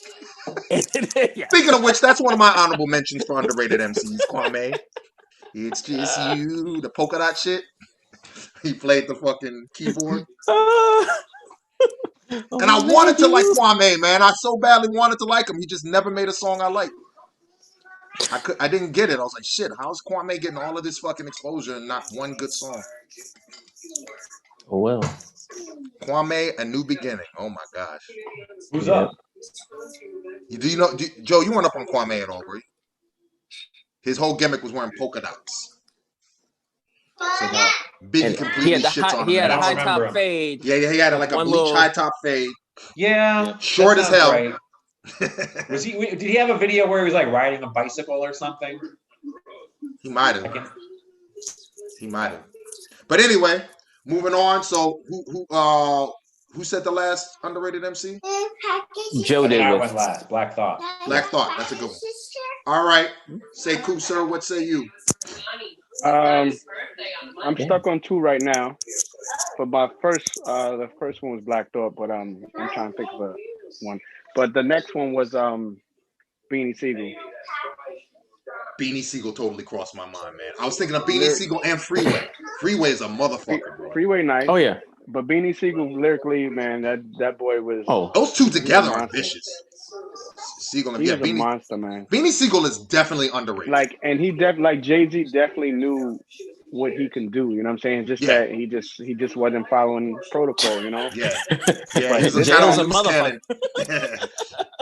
Yeah. Speaking of which, that's one of my honorable mentions for underrated MCs, Kwame. It's just you. The polka dot shit. He played the fucking keyboard. And I wanted to like Kwame, man. I so badly wanted to like him. He just never made a song I liked. I didn't get it. I was like, shit, how's Kwame getting all of this fucking exposure and not one good song? Oh, well. Kwame, A New Beginning. Oh my gosh. Who's up? Joe, you weren't up on Kwame at all, were you? His whole gimmick was wearing polka dots. So Biggie And completely shits on him. he had a I don't high remember top him. fade. Yeah, he had like a one bleach little- high top fade. Yeah, Short that as sounds hell. right. Was he? Did he have a video where he was like riding a bicycle or something? He might have. He might have. But anyway, moving on. So who said the last underrated MC? Joe did I with went last. Black Thought. Black Thought. That's a good one. All right. Say cool, sir. What say you? I'm stuck on 2 right now. For my first, the first one was Black Thought, but I'm trying to think of a one. But the next one was Beanie Siegel. Beanie Siegel totally crossed my mind, man. I was thinking of Beanie Siegel and Freeway. Freeway is a motherfucker, bro. Freeway nice. Oh yeah. But Beanie Siegel lyrically, man, that boy was. Oh, those two together are vicious. Siegel and He's a monster, man. Beanie Siegel is definitely underrated. Like, and he like Jay-Z definitely knew what he can do. You know what I'm saying? Just that he just wasn't following protocol. You know? Yeah. But He's this kind of Jail's a a loose motherfucker. cannon.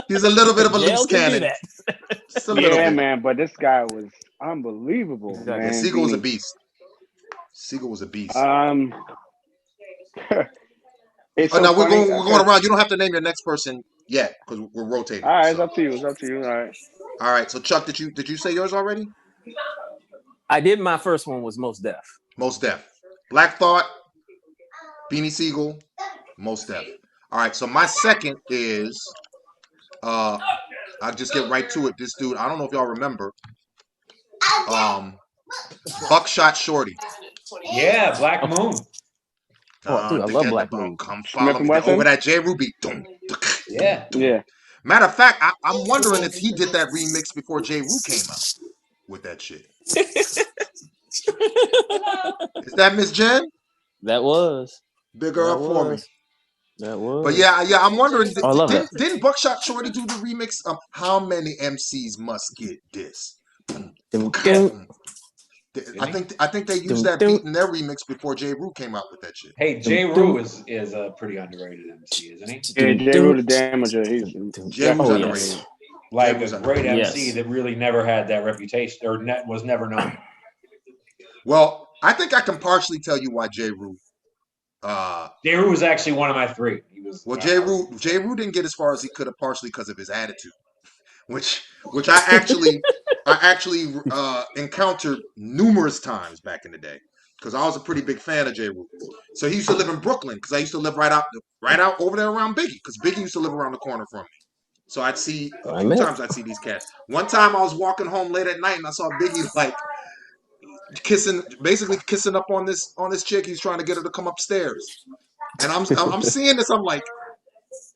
He's a little bit of a Jail loose can do cannon. that. Just a little bit. man. But this guy was unbelievable, Exactly. man. Yeah, Siegel was a Beanie. beast. Siegel was a beast. It's Oh, so now we're funny. going around. You don't have to name your next person yet because we're rotating. All right, so. it's up to you. It's up to you. All right. All right. So Chuck, did you say yours already? I did. My first one was Most Def. Most Def. Black Thought, Beanie Siegel, Most Def. All right. So my second is I'll just get right to it. This dude, I don't know if y'all remember. Buckshot Shorty. Yeah, Black Moon. Oh, dude, I love Black Moon. Come follow me Wesson? over that J. Ruby. Yeah. Yeah. Matter of fact, I'm wondering if he did that remix before J. Rue came out with that shit. Is that Miss Jen? That was. Big her up for me. That was. But yeah, I'm wondering. I love that. Didn't Buckshot Shorty do the remix of How Many MCs Must Get This? I think they used that beat in their remix before J. Rue came out with that shit. Hey, J. Rue is a pretty underrated MC, isn't he? Yeah, J. Rue the Damager. He's J. Rue's underrated. Yes. Like J. Rue's a great MC Yes. that really never had that reputation or was never known. Well, I think I can partially tell you why J. Rue. J. Rue was actually one of my 3. He was. Well, J. Rue didn't get as far as he could have, partially because of his attitude, which I actually encountered numerous times back in the day because I was a pretty big fan of J. Rue. So he used to live in Brooklyn because I used to live right out over there around Biggie because Biggie used to live around the corner from me. So I'd see a few times I'd see these cats. One time I was walking home late at night and I saw Biggie like basically kissing up on this chick. He's trying to get her to come upstairs, and I'm seeing this. I'm like,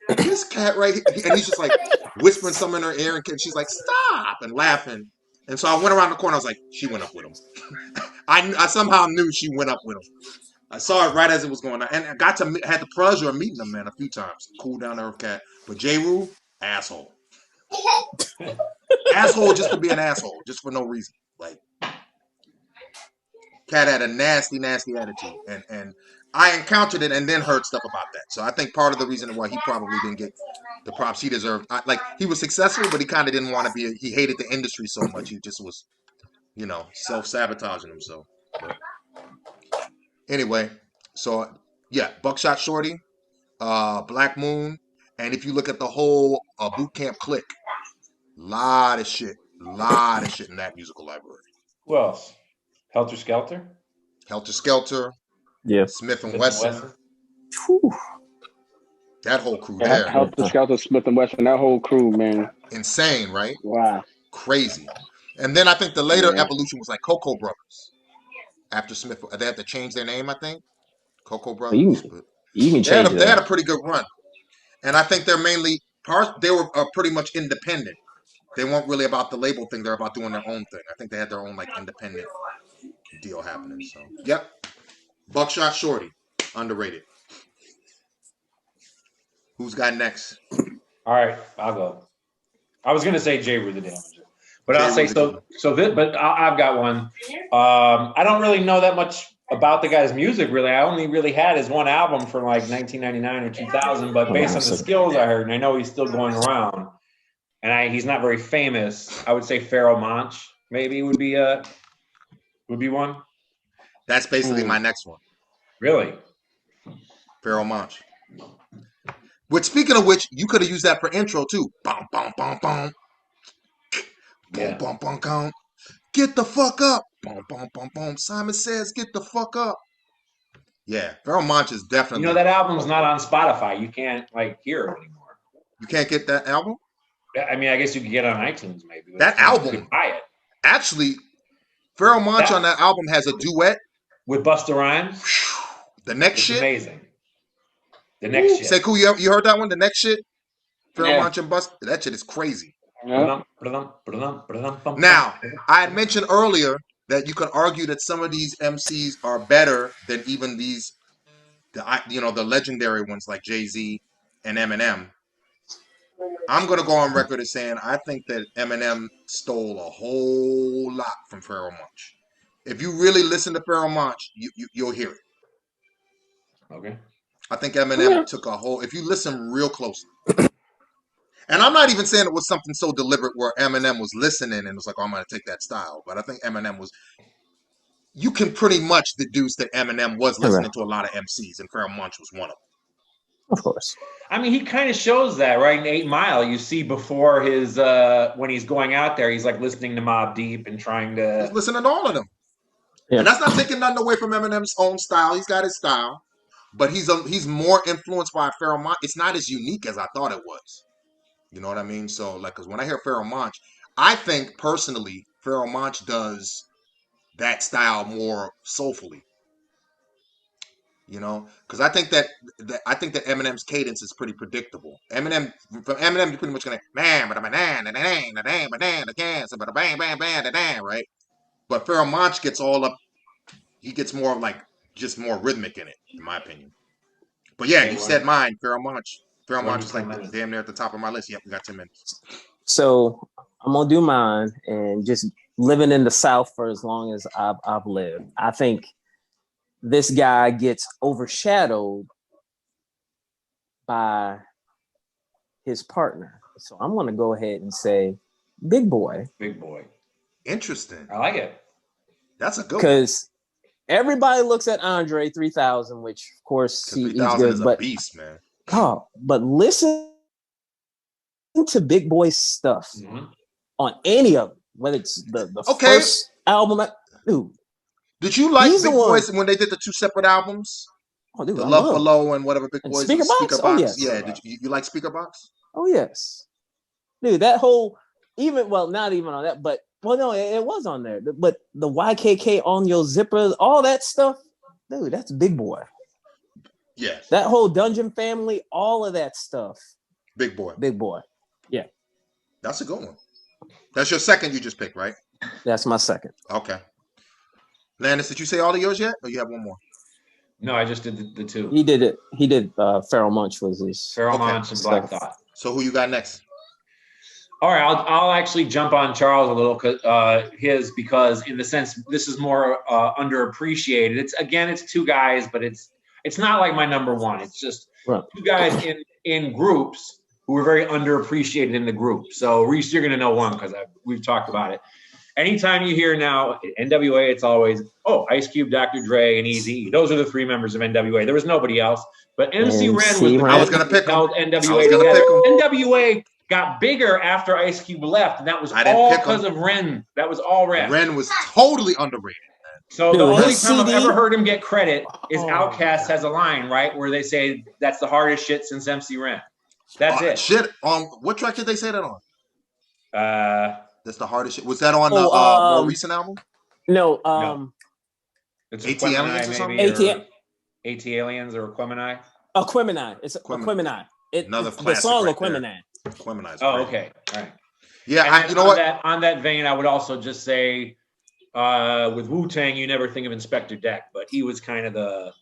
this cat right here, and he's just like whispering something in her ear, and she's like, stop, and laughing. And so I went around the corner. I was like, she went up with him. I somehow knew she went up with him. I saw it right as it was going on, and I had the pleasure of meeting him, man, a few times. Cool down there, cat. But J. Rue, asshole. Asshole just to be an asshole, just for no reason. Like, cat had a nasty, nasty attitude, and I encountered it and then heard stuff about that. So I think part of the reason why he probably didn't get the props he deserved, like he was successful, but he kind of didn't want to be. He hated the industry so much. He just was, self-sabotaging himself. But anyway, so yeah, Buckshot Shorty, Black Moon, and if you look at the whole Boot Camp clique, lot of shit in that musical library. Who else? Helter Skelter. Helter Skelter. Yeah. Smith and Wesson. That whole crew Yeah, there. Helter Skelter, Smith and Wesson, that whole crew, man. Insane, right? Wow. Crazy. And then I think the later evolution was like Cocoa Brothers. After Smith, they had to change their name, I think. Cocoa Brothers. You can change they had a pretty good run. And I think they're mainly, they were pretty much independent. They weren't really about the label thing. They're about doing their own thing. I think they had their own like independent deal happening. So, yep. Buckshot Shorty, underrated. Who's got next? All right, I'll go. I was gonna say J. Rue the Damager, but I'll say so. But I've got one. I don't really know that much about the guy's music. Really, I only really had his one album from like 1999 or 2000. But based on the skills I heard, and I know he's still going around, and he's not very famous. I would say Pharoah Monch maybe would be one. That's basically my next one. Really? Pharoah Monch. Which, speaking of which, you could have used that for intro too. Bum, bum, bum, bum. Boom, boom, boom, boom. Get the fuck up. Boom, boom, boom, boom. Simon Says, get the fuck up. Yeah, Pharoah Monch is definitely. You know, that album's not on Spotify. You can't like hear it anymore. You can't get that album? I mean, I guess you could get it on iTunes maybe. But That album. You could buy it. Actually, Pharoah Monch on that album has a duet with Busta Rhymes. The next shit. Amazing. The next shit. Say cool, you heard that one? The next shit? Pharoah Monch and Busta. That shit is crazy. Yeah. Now, I had mentioned earlier that you could argue that some of these MCs are better than even these, the legendary ones like Jay-Z and Eminem. I'm going to go on record as saying I think that Eminem stole a whole lot from Pharoah Monch. If you really listen to Pharoah Monch, you'll hear it. Okay. I think Eminem took a whole, if you listen real closely. And I'm not even saying it was something so deliberate where Eminem was listening and was like, oh, I'm going to take that style. But I think Eminem was, you can pretty much deduce that Eminem was listening to a lot of MCs, and Pharoah Monch was one of them. Of course. I mean, he kind of shows that, right? In 8 Mile, you see before his, when he's going out there, he's like listening to Mobb Deep and trying to. He's listening to all of them. Yeah. And that's not taking nothing away from Eminem's own style. He's got his style. But he's more influenced by Pharoah Monch. It's not as unique as I thought it was. You know what I mean? So, like, because when I hear Pharoah Monch, I think personally Pharoah Monch does that style more soulfully. You know, because I think that Eminem's cadence is pretty predictable. From Eminem, you're pretty much gonna right? But Pharoah Monch gets all up. He gets more like just more rhythmic in it, in my opinion. But yeah, you said mine, Pharoah Monch. Pharoah Monch is like damn near at the top of my list. Yep, we got 10 minutes. So I'm gonna do mine, and just living in the South for as long as I've lived, I think this guy gets overshadowed by his partner. So I'm gonna go ahead and say Big Boy. Big Boy. Interesting. I like it. That's a good one. Because everybody looks at Andre 3000, which of course he's good, is but a beast, man. But listen to Big Boy's stuff on any of them, whether it's the first album. Dude, did you like Big Boys when they did the 2 separate albums? Oh, dude, the Love Below and whatever Big Boys. Speaker Box? Oh, yes. Yeah, did you like Speaker Box? Oh yes, dude. That whole not even on that, but no, it was on there. But the YKK on your zippers, all that stuff, dude. That's Big Boy. Yeah. That whole Dungeon Family, all of that stuff. Big Boy. Big Boy. Yeah. That's a good one. That's your second you just picked, right? That's my second. Okay. Landis, did you say all of yours yet? Or you have one more? No, I just did the 2. He did it. He did Pharoah Monch was his. Pharoah Monch and Black Thought. So who you got next? All right, I'll actually jump on Charles a little because in the sense this is more underappreciated. It's 2 guys, but it's not like my number one. It's just 2 guys in groups who are very underappreciated in the group. So Reese, you're gonna know one because we've talked about it. Anytime you hear now NWA, it's always Ice Cube, Dr. Dre, and Eazy. Those are the 3 members of NWA. There was nobody else, but MC Ren was the I was gonna pick him. NWA together. NWA got bigger after Ice Cube left, and that was all because of Ren. That was all Ren. Ren was totally underrated. So the only time I've ever heard him get credit is Outkast has a line, right, where they say that's the hardest shit since MC Ren. That's it. Shit. What track did they say that on? That's the hardest shit. Was that on the more recent album? No. It's AT Aliens or something? AT Aliens or Aquemini? Aquemini. It's Aquemini. Another classic. The song right Aquemini. Aquemini. Oh, okay. All right. Yeah, you know what? On that vein, I would also just say with Wu-Tang, you never think of Inspector Deck, but he was kind of the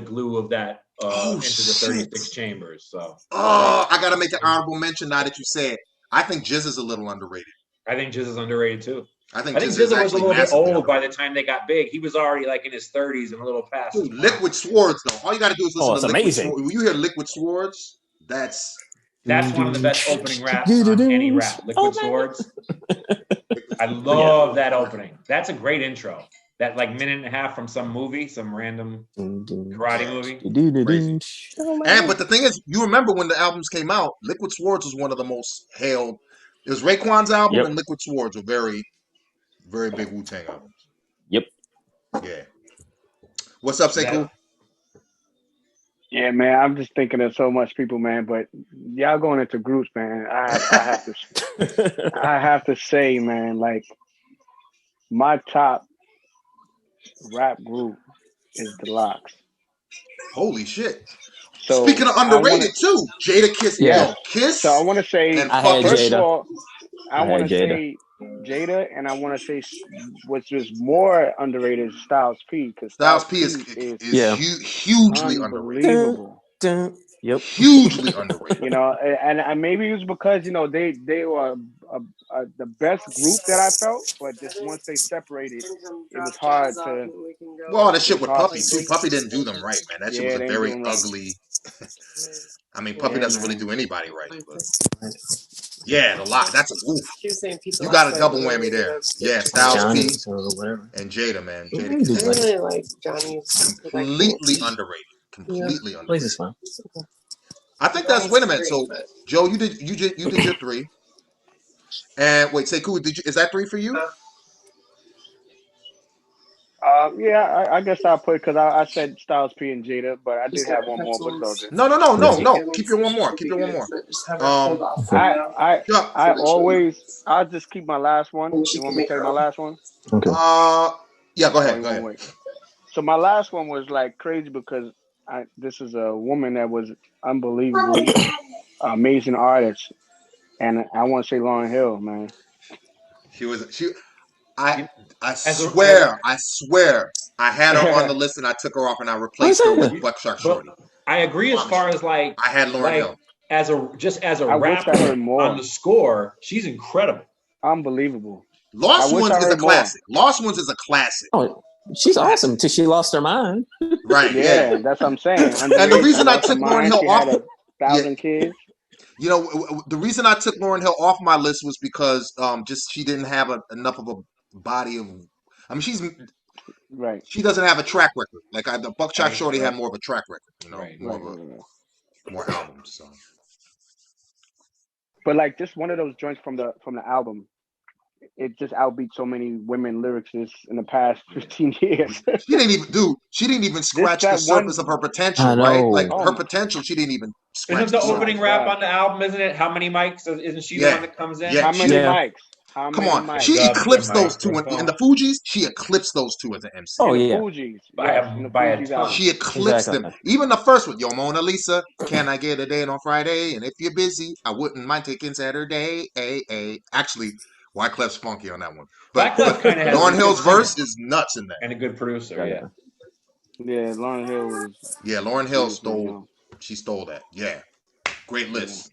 glue of that into the 36 chambers. So I gotta make an honorable mention now that you say it. I think Jizz is a little underrated. I think Jizz is underrated too. I think Jizz was a little bit old by the time they got big. He was already like in his 30s and a little past. Dude, Liquid Swords though. All you gotta do is listen to Liquid amazing. Swords. When you hear Liquid Swords, that's one of the best opening raps on any rap. Liquid Swords. I love that opening. That's a great intro. that like minute and a half from some movie, some random karate movie. Crazy. But the thing is, you remember when the albums came out, Liquid Swords was one of the most hailed. It was Raekwon's album and Liquid Swords were very, very big Wu-Tang albums. Yep. Yeah. What's up, Sekou? Yeah, man, I'm just thinking of so much people, man. But y'all going into groups, man. I have to say, man, like my top rap group is the Locks. Holy shit! So speaking of underrated too, Jada Kiss. Yeah. Kiss. So I want to say, and first of all, I want to say Jada, and I want to say what's just more underrated is Styles P, because Styles P is hugely underrated. Yep. Hugely underrated. You know, and maybe it was because they were the best group that I felt, but just once they separated, it was hard to. Well, that shit with Puppy too. Puppy didn't do them right, man. That shit was a very ugly. I mean, Puppy doesn't really do anybody right. But yeah, the Lock. That's a oof. You got a double whammy there. Yeah, Styles P and Jada, man. Jada Kiss. I really like Johnny's. Completely underrated. Completely underrated. Place is fine. I think that's. Wait a minute. So, Joe, you did your 3. And wait, Sekou, is that 3 for you? Yeah, I guess I'll put, because I said Styles P and Jada, but I did have one more. But No. Keep your one more. I'll just keep my last one. You want me to tell you my last one? Okay. Yeah, go ahead. So my last one was like crazy because this is a woman that was unbelievable, amazing artist, and I want to say Lauryn Hill, man. I swear, I had her on the list and I took her off and I replaced her with Buckshot Shorty. I agree as far as like I had Lauryn Hill as a rapper on the score. She's incredible, unbelievable. Lost Ones is a classic. Lost Ones is a classic. Oh, she's awesome till she lost her mind. Right? Yeah, that's what I'm saying. And the reason I took Lauryn Hill off, 1,000 kids. You know, the reason I took Lauryn Hill off my list was because just she didn't have enough of a body of. I mean, she's right. She doesn't have a track record. Like the Buckshot Shorty had more of a track record. You know, more albums. So. But like just one of those joints from the album, it just outbeat so many women lyricists in the past 15 years. She didn't even scratch the surface of her potential, right? Like her potential, she didn't even scratch. Isn't the opening rap on the album, isn't it? How many mics? Isn't she the one that comes in? Yeah. How many mics? Come on, she eclipsed those two in the Fugees. She eclipsed those two as an MC. Oh yeah, Fugees, by a ton. She eclipsed them. Even the first one, Yo Mona Lisa, can I get a date on Friday? And if you're busy, I wouldn't mind taking Saturday. Actually, Wyclef's funky on that one. But Lauryn Hill's verse is nuts in that. And a good producer, yeah. Yeah, Lauryn Hill was. Yeah, Lauryn Hill stole. She stole that. Yeah, great list.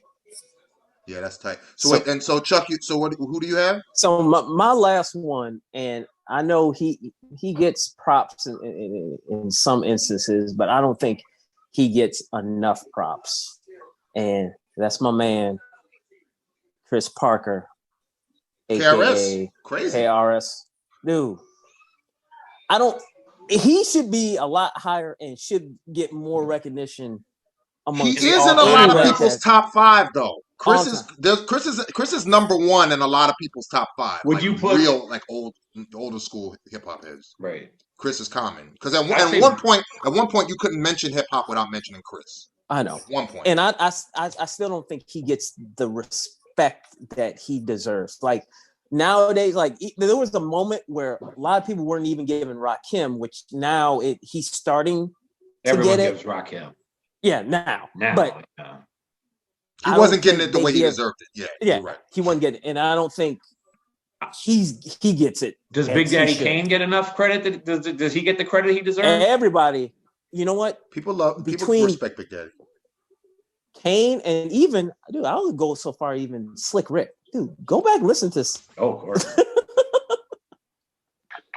Yeah, that's tight. So wait, and so Chuck, who do you have? So my last one, and I know he gets props in some instances, but I don't think he gets enough props. And that's my man, Chris Parker, KRS, crazy. KRS, dude. He should be a lot higher and should get more recognition. He is in a lot of people's top 5, though. Chris is number 1 in a lot of people's top 5. Would you put real older school hip hop heads? Right. Chris is common because at one point you couldn't mention hip hop without mentioning Chris. I know. At one point, and I still don't think he gets the respect that he deserves. Like nowadays, like there was a moment where a lot of people weren't even giving Rakim, which now he's starting to get it. Gives Rakim. Yeah, now. But he wasn't getting it the way he deserved it. Yeah, right. He wasn't getting it, and I don't think he gets it. Does Big Daddy Kane get enough credit? Does he get the credit he deserves? Everybody, you know what? People respect Big Daddy. Kane and even dude, I would go so far even Slick Rick. Dude, go back and listen to this. Oh, of course.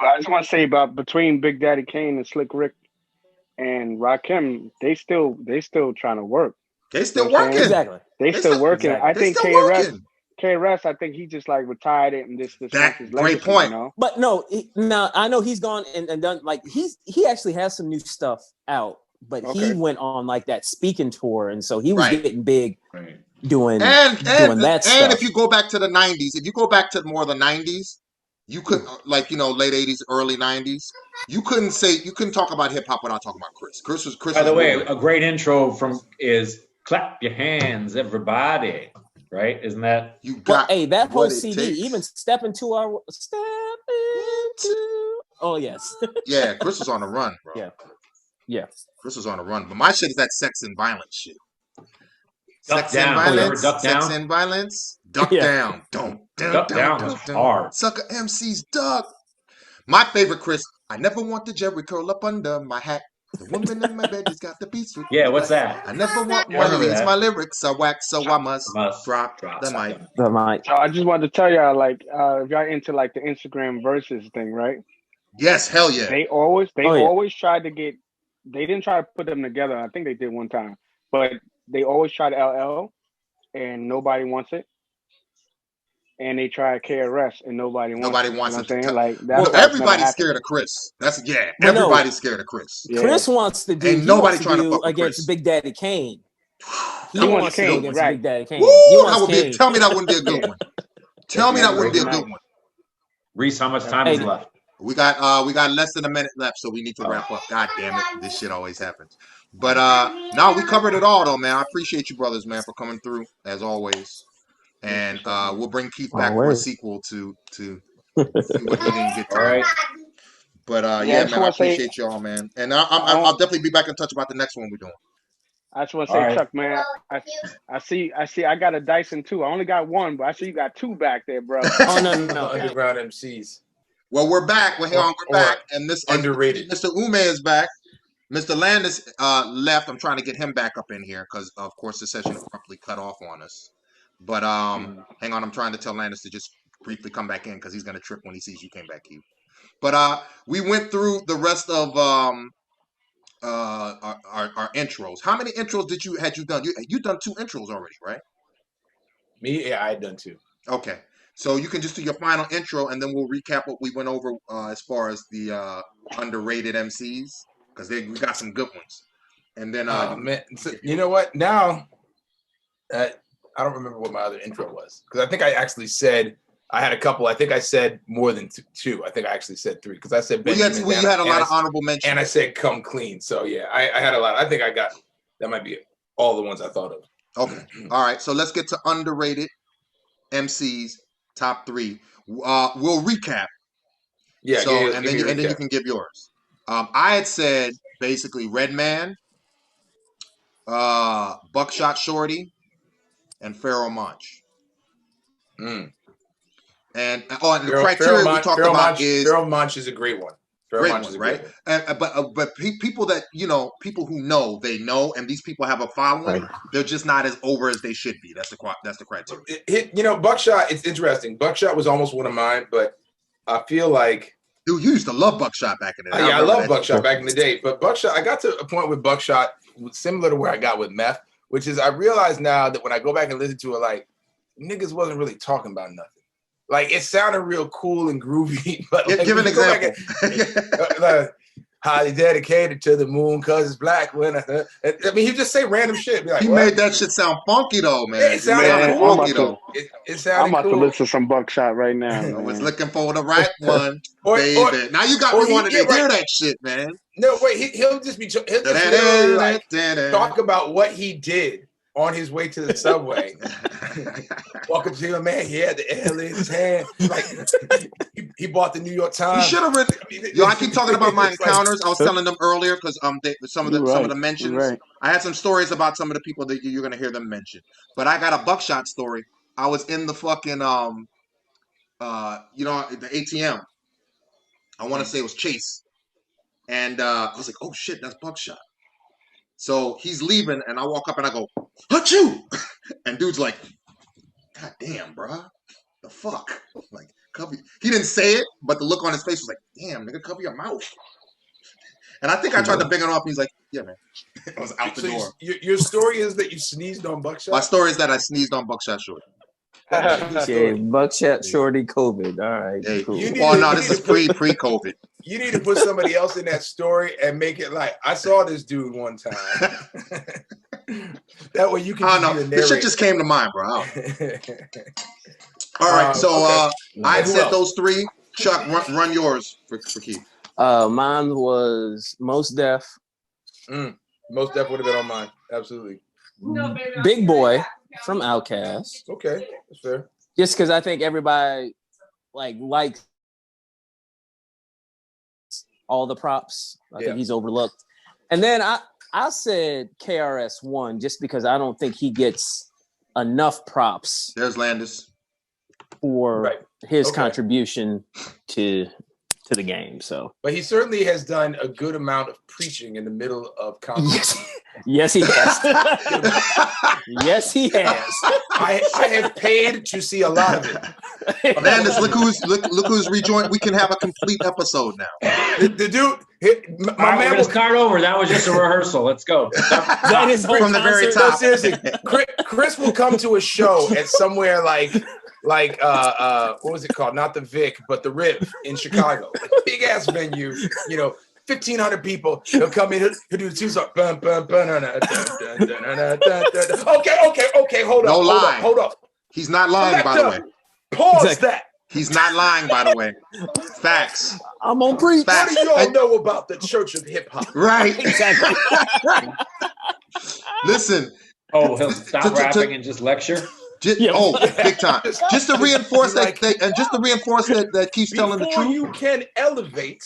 I just want to say about between Big Daddy Kane and Slick Rick and Rakim, they still trying to work. They still working. Exactly. They still working. I think KRS. KRS, I think he just like retired it and this That wants his great legacy, point. you know? But no, now I know he's gone and done like he actually has some new stuff out, but he went on like that speaking tour, and so he was getting big doing that stuff. And if you go back to the 90s, if you go back to more of the 90s, you could like late 80s, early 90s, you couldn't talk about hip hop without talking about Chris. Chris. By the way, a great intro is clap your hands, everybody. Right? Isn't that you got? Hey, that whole CD, takes. even step into. Oh yes. Yeah, Chris was on the run, bro. Yeah. Chris was on the run, but my shit is that sex and violence shit. Duck down. Sex and violence. Duck down. Duck down was hard. Sucker MC's duck. My favorite Chris. I never want the Jerry curl up under my hat. The woman in my bed has got the beats with Yeah, what's that? I never want one of these. My lyrics are whack, so I must drop the mic. So I just wanted to tell y'all, like, if y'all into like the Instagram versus thing, right? Yes, hell yeah. They always tried to get. They didn't try to put them together. I think they did one time, but they always tried LL, and nobody wants it. And they tried KRS, and nobody wants it. Like that's everybody's scared of Chris. Everybody's scared of Chris. Yeah. Chris wants to do. Ain't nobody trying to fuck against Big Daddy Kane. He wants to do against Big Daddy Kane. Woo, tell me that wouldn't be a good one. Tell me that wouldn't be a good one. Reese, how much time is left? We got less than a minute left, so we need to wrap up. God damn it, this shit always happens. But no, we covered it all though, man. I appreciate you brothers, man, for coming through as always. And we'll bring Keith back for a sequel to see what he didn't get to. All right. But man, I appreciate y'all, man. And I'll definitely be back in touch about the next one we're doing. I just want to say, Chuck, man, I see. I got a Dyson too. I only got one, but I see you got two back there, bro. Oh no. Underground MCs. Well, we're back. We're back, and this underrated. Mr. Ume is back. Mr. Landis left. I'm trying to get him back up in here because, of course, the session abruptly cut off on us. But hang on, I'm trying to tell Landis to just briefly come back in because he's gonna trip when he sees you came back here. But we went through the rest of our intros. How many intros had you done? You done 2 intros already, right? Me, yeah, I had done 2. Okay, so you can just do your final intro, and then we'll recap what we went over as far as the underrated MCs because we got some good ones. And then, man, so, you know what? Now, I don't remember what my other intro was because I think I actually said I had a couple. I think I said more than 2. I think I actually said 3 because I said Benjamin. We had a lot of honorable mentions, and I said "Come Clean." So yeah, I had a lot. I think I got that. Might be all the ones I thought of. Okay, all right. So let's get to underrated MCs top 3. We'll recap. Yeah. So and then you can give yours. I had said basically Redman, Buckshot Shorty, and Pharaoh Monch. And the criteria we talked about is Pharaoh Monch is a great one. Great one, right? But people that people who know, they know, and these people have a following. Right. They're just not as over as they should be. That's the criteria. Buckshot. It's interesting. Buckshot was almost one of mine, but I feel like dude, you used to love Buckshot back in the day. Yeah, I love Buckshot back in the day. But Buckshot, I got to a point with Buckshot similar to where I got with Meth, which is I realize now that when I go back and listen to it, like niggas wasn't really talking about nothing. Like it sounded real cool and groovy, but like, give an example. Highly dedicated to the moon because it's black. When I mean, he just say random shit. Like, he made that shit sound funky though, man. It sounded funky though. It sounded I'm about cool. to listen to some Buckshot right now. I was looking for the right one, baby. Now you got me wanting to hear that shit, man. No, wait. He'll just literally like talk about what he did on his way to the subway. Welcome to a man. He had the L in his hand. Like he bought the New York Times. You should have written. I keep talking about my encounters. I was telling them earlier because some of the mentions. Right. I had some stories about some of the people that you're gonna hear them mention. But I got a Buckshot story. I was in the fucking the ATM. I want to say it was Chase, and I was like, oh shit, that's Buckshot. So he's leaving, and I walk up and I go, "Achoo!" And dude's like, "God damn, bro, the fuck!" Like, cover. He didn't say it, but the look on his face was like, "Damn, nigga, cover your mouth." And I think I tried to beg it off. And he's like, "Yeah, man." I was out the door. Your story is that you sneezed on Buckshot. My story is that I sneezed on Buckshot Shorty. Okay, Buckshot Shorty COVID. All right, Hey, cool. no, this is pre-COVID. You need to put somebody else in that story and make it like I saw this dude one time. That way you can. I don't know. This shit just came to mind, bro. All right, so I said those three. Chuck, run yours for Keith. Mine was Most Def. Most Def would have been on mine. Absolutely. Big Boy from Outkast. Okay, that's fair. Just because I think everybody likes all the props. I think he's overlooked. And then I said KRS-One just because I don't think he gets enough props. There's Landis. For his contribution to the game. So, but he certainly has done a good amount of preaching in the middle of conference. Yes, he has. Yes, he has. I have paid to see a lot of it. Landis, look who's rejoined. We can have a complete episode now. The dude, my man will start over. That was just a rehearsal. Let's go. That is from the very top. No, seriously, Chris will come to a show at somewhere like what was it called? Not the Vic, but the Rib in Chicago. Big ass venue, 1,500 people. He'll come in, he'll do the two songs. Okay, hold up. He's not lying, by the way. Pause that. He's not lying, by the way. Facts. I'm on preach. What do y'all know about the Church of Hip Hop? Right. Exactly. Listen. Oh, he'll stop rapping and just lecture. Big time. Just to reinforce that keeps telling the truth. You can elevate,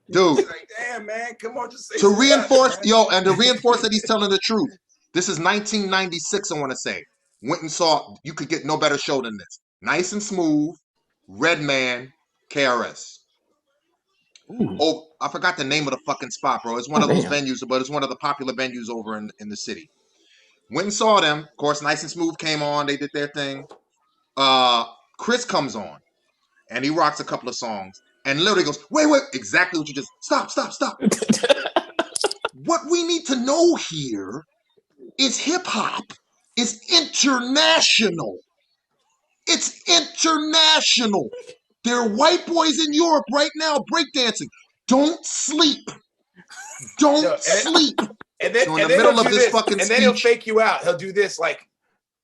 dude. Like, damn, man, come on, just say to reinforce that he's telling the truth. This is 1996. I want to say. Went and saw. You could get no better show than this. Nice and Smooth, Redman, KRS. Ooh. Oh, I forgot the name of the fucking spot, bro. It's one of those venues, but it's one of the popular venues over in the city. Went and saw them. Of course, Nice and Smooth came on. They did their thing. Chris comes on, and he rocks a couple of songs, and literally goes, wait, exactly what you just, stop. What we need to know here is hip-hop is international. It's international. There are white boys in Europe right now breakdancing. Don't sleep. Don't sleep. And then, so in the middle of this fucking and then he'll fake you out. He'll do this like,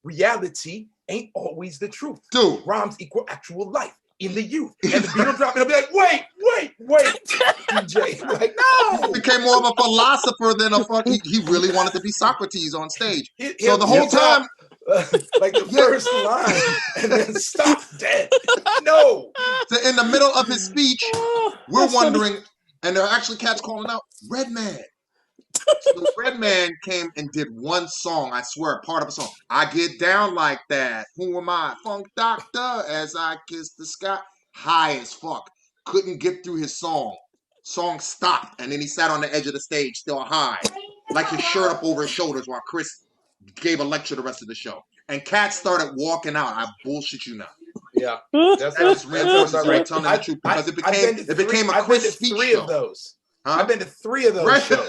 reality ain't always the truth. Dude. Rhymes equal actual life in the youth. And the beat will drop and he'll be like, wait, DJ. Like, no. He became more of a philosopher than a fucking, he really wanted to be Socrates on stage. So the whole time, like the first line and then stop dead. No. So in the middle of his speech, we're wondering, and there are actually cats calling out, Redman. So Redman came and did one song, I swear, part of a song. I get down like that. Who am I? Funk Doctor, as I kiss the sky. High as fuck. Couldn't get through his song. Song stopped, and then he sat on the edge of the stage, still high. Like his shirt up over his shoulders while Chris gave a lecture the rest of the show. And cats started walking out. I bullshit you now. Yeah. That's reinforces right telling the truth. Because it became a Chris speech three show. Of those. Huh? I've been to 3 of those shows.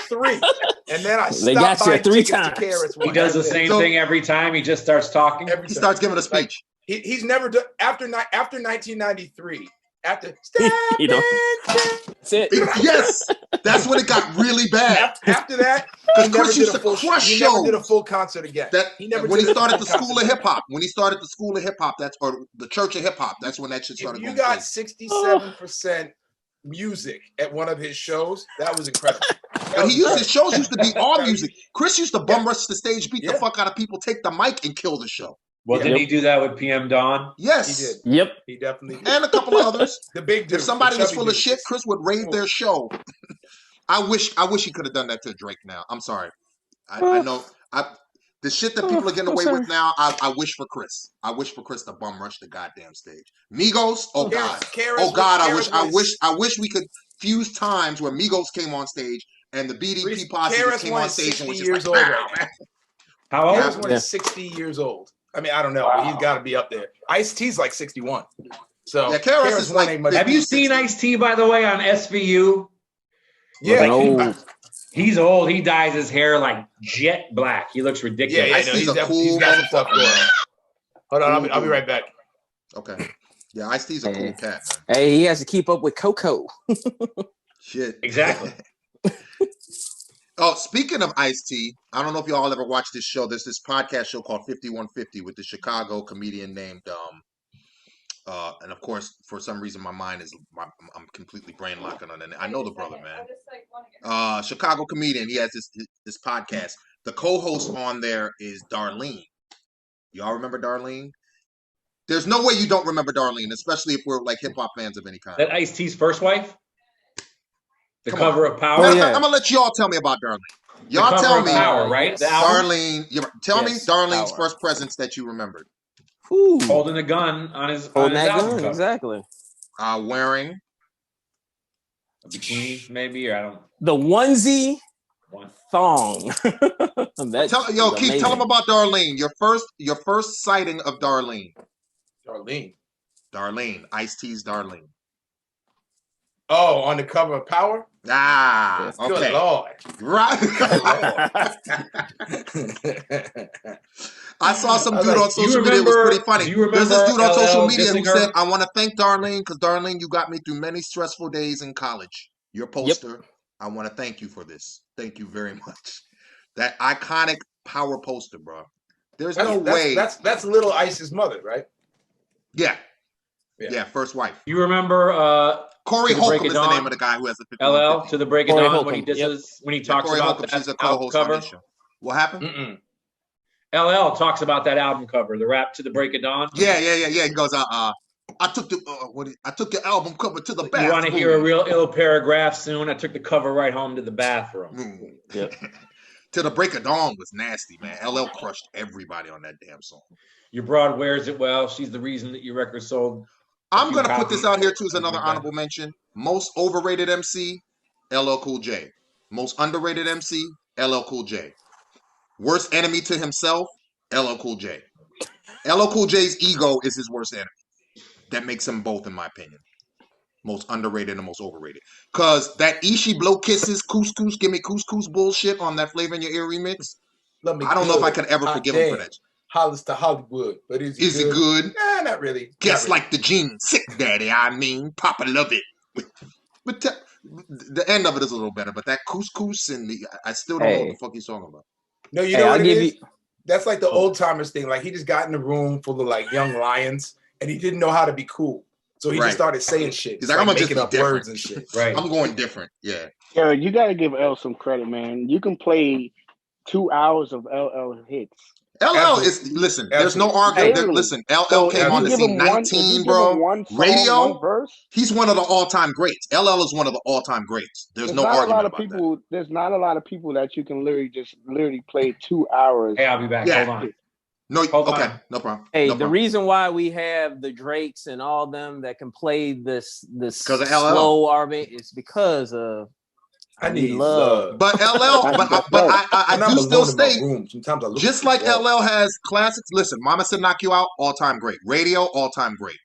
3. And then I they got you 3 times. He does the same thing every time. He just starts talking. He starts giving a speech. Like, he's never done after 1993. After that's it. Yes, that's when it got really bad. After that, because Chris used to crush shows. He never did a full concert again. When he started the School of Hip Hop. When he started the School of Hip Hop, or the Church of Hip Hop, that's when that shit started. You got 67% music at one of his shows. That was incredible. But his shows used to be all music. Chris used to bum rush the stage, beat the fuck out of people, take the mic, and kill the show. Well, did he do that with PM Dawn? Yes, he did. Yep, he definitely did. And a couple of others. The big dude. If somebody was full of shit, Chris would raid their show. I wish he could have done that to Drake. Now, I'm sorry. I know. The shit that people are getting away with now, I wish for Chris. I wish for Chris to bum rush the goddamn stage. Migos, oh God, I wish we could fuse times where Migos came on stage and the BDP posse just came on stage and was just like, man. How old? KRS-One is 60 years old. I mean, I don't know, but he's got to be up there. Ice-T's like 61. So yeah, KRS is like. Have you seen Ice-T, by the way, on SVU? Yeah, he's old. He dyes his hair like jet black. He looks ridiculous. Yeah, I know. He's got some stuff going on. Hold on, I'll be right back. Okay. Yeah, Ice-T's a cool cat, man. Hey, he has to keep up with Coco. Shit. Exactly. Oh, speaking of Ice-T, I don't know if y'all ever watched this show. There's this podcast show called 5150 with the Chicago comedian named and of course, for some reason, my mind is I'm completely brain locking on it. I know the brother, man. Chicago comedian. He has this podcast. The co-host on there is Darlene. Y'all remember Darlene? There's no way you don't remember Darlene, especially if we're like hip hop fans of any kind. That Ice-T's first wife? The cover of Power? Oh, yeah. I'm gonna let y'all tell me about Darlene. Y'all cover tell of me, Power, right? The album? Darlene. Tell me Yes, Darlene's Power. first presence that you remembered. Ooh. Holding a gun on his Holding that album gun, cover. exactly. Wearing A bikini, maybe, or I don't. The onesie One. thong. That's Keith, tell them about Darlene. Your first sighting of Darlene. Darlene, Ice-T's Darlene. Oh, on the cover of Power? Ah, Good okay. Lord. Right. I saw some dude on social media. It was pretty funny. There's this dude on social media who said, I want to thank Darlene because Darlene, you got me through many stressful days in college. Your poster, I want to thank you for this. Thank you very much. That iconic Power poster, bro. There's no way. That's Little Ice's mother, right? Yeah, first wife. You remember Corey Holcomb is the name of the guy who has the 5150. LL to the break of Corey dawn Holcomb, when he disses when he talks Corey about Holcomb, that she's a album co-host on cover. this show. What happened? LL talks about that album cover, the rap to the break of dawn. Yeah. He goes, I took your album cover to the bathroom. You want to hear a real ill paragraph soon? I took the cover right home to the bathroom. Yep. To the break of dawn was nasty, man. LL crushed everybody on that damn song. Your broad wears it well. She's the reason that your record sold. I'm gonna put this out here too as another honorable mention. Most overrated MC, LL Cool J. Most underrated MC, LL Cool J. Worst enemy to himself, LL Cool J. LL Cool J's ego is his worst enemy. That makes them both, in my opinion, most underrated and most overrated. Cause that Ishi blow kisses, couscous, give me couscous bullshit on that Flavor in Your Ear remix. I don't know if I could ever forgive him for that. Hollis to Hollywood, but is it good? Nah, not really. Guess not really. Like the gene, sick daddy. I mean, Papa love it. But the end of it is a little better. But that couscous and I still don't know what the fuck he's talking about. No, you know what it is? That's like the old timers thing. Like he just got in a room full of like young lions, and he didn't know how to be cool, so he just started saying shit. He's like, I'm gonna making just up different. words and shit. Right. I'm going different. Yeah. Yeah, you got to give L some credit, man. You can play 2 hours of LL hits. LL is there's no argument. Listen, LL came on the scene 19, bro. Radio, he's one of the all-time greats. LL is one of the all-time greats. There's no argument about that. There's not a lot of people that you can literally play 2 hours. Hey, I'll be back. Yeah. Hold on. No, Hold okay, on. no problem. Hey, no the problem. reason why we have the Drakes and all them that can play this because of slow R&B is because of I need love. But LL, but I do still state, sometimes I look just like LL has classics. Listen, Mama Said Knock You Out, all-time great. Radio, all-time great.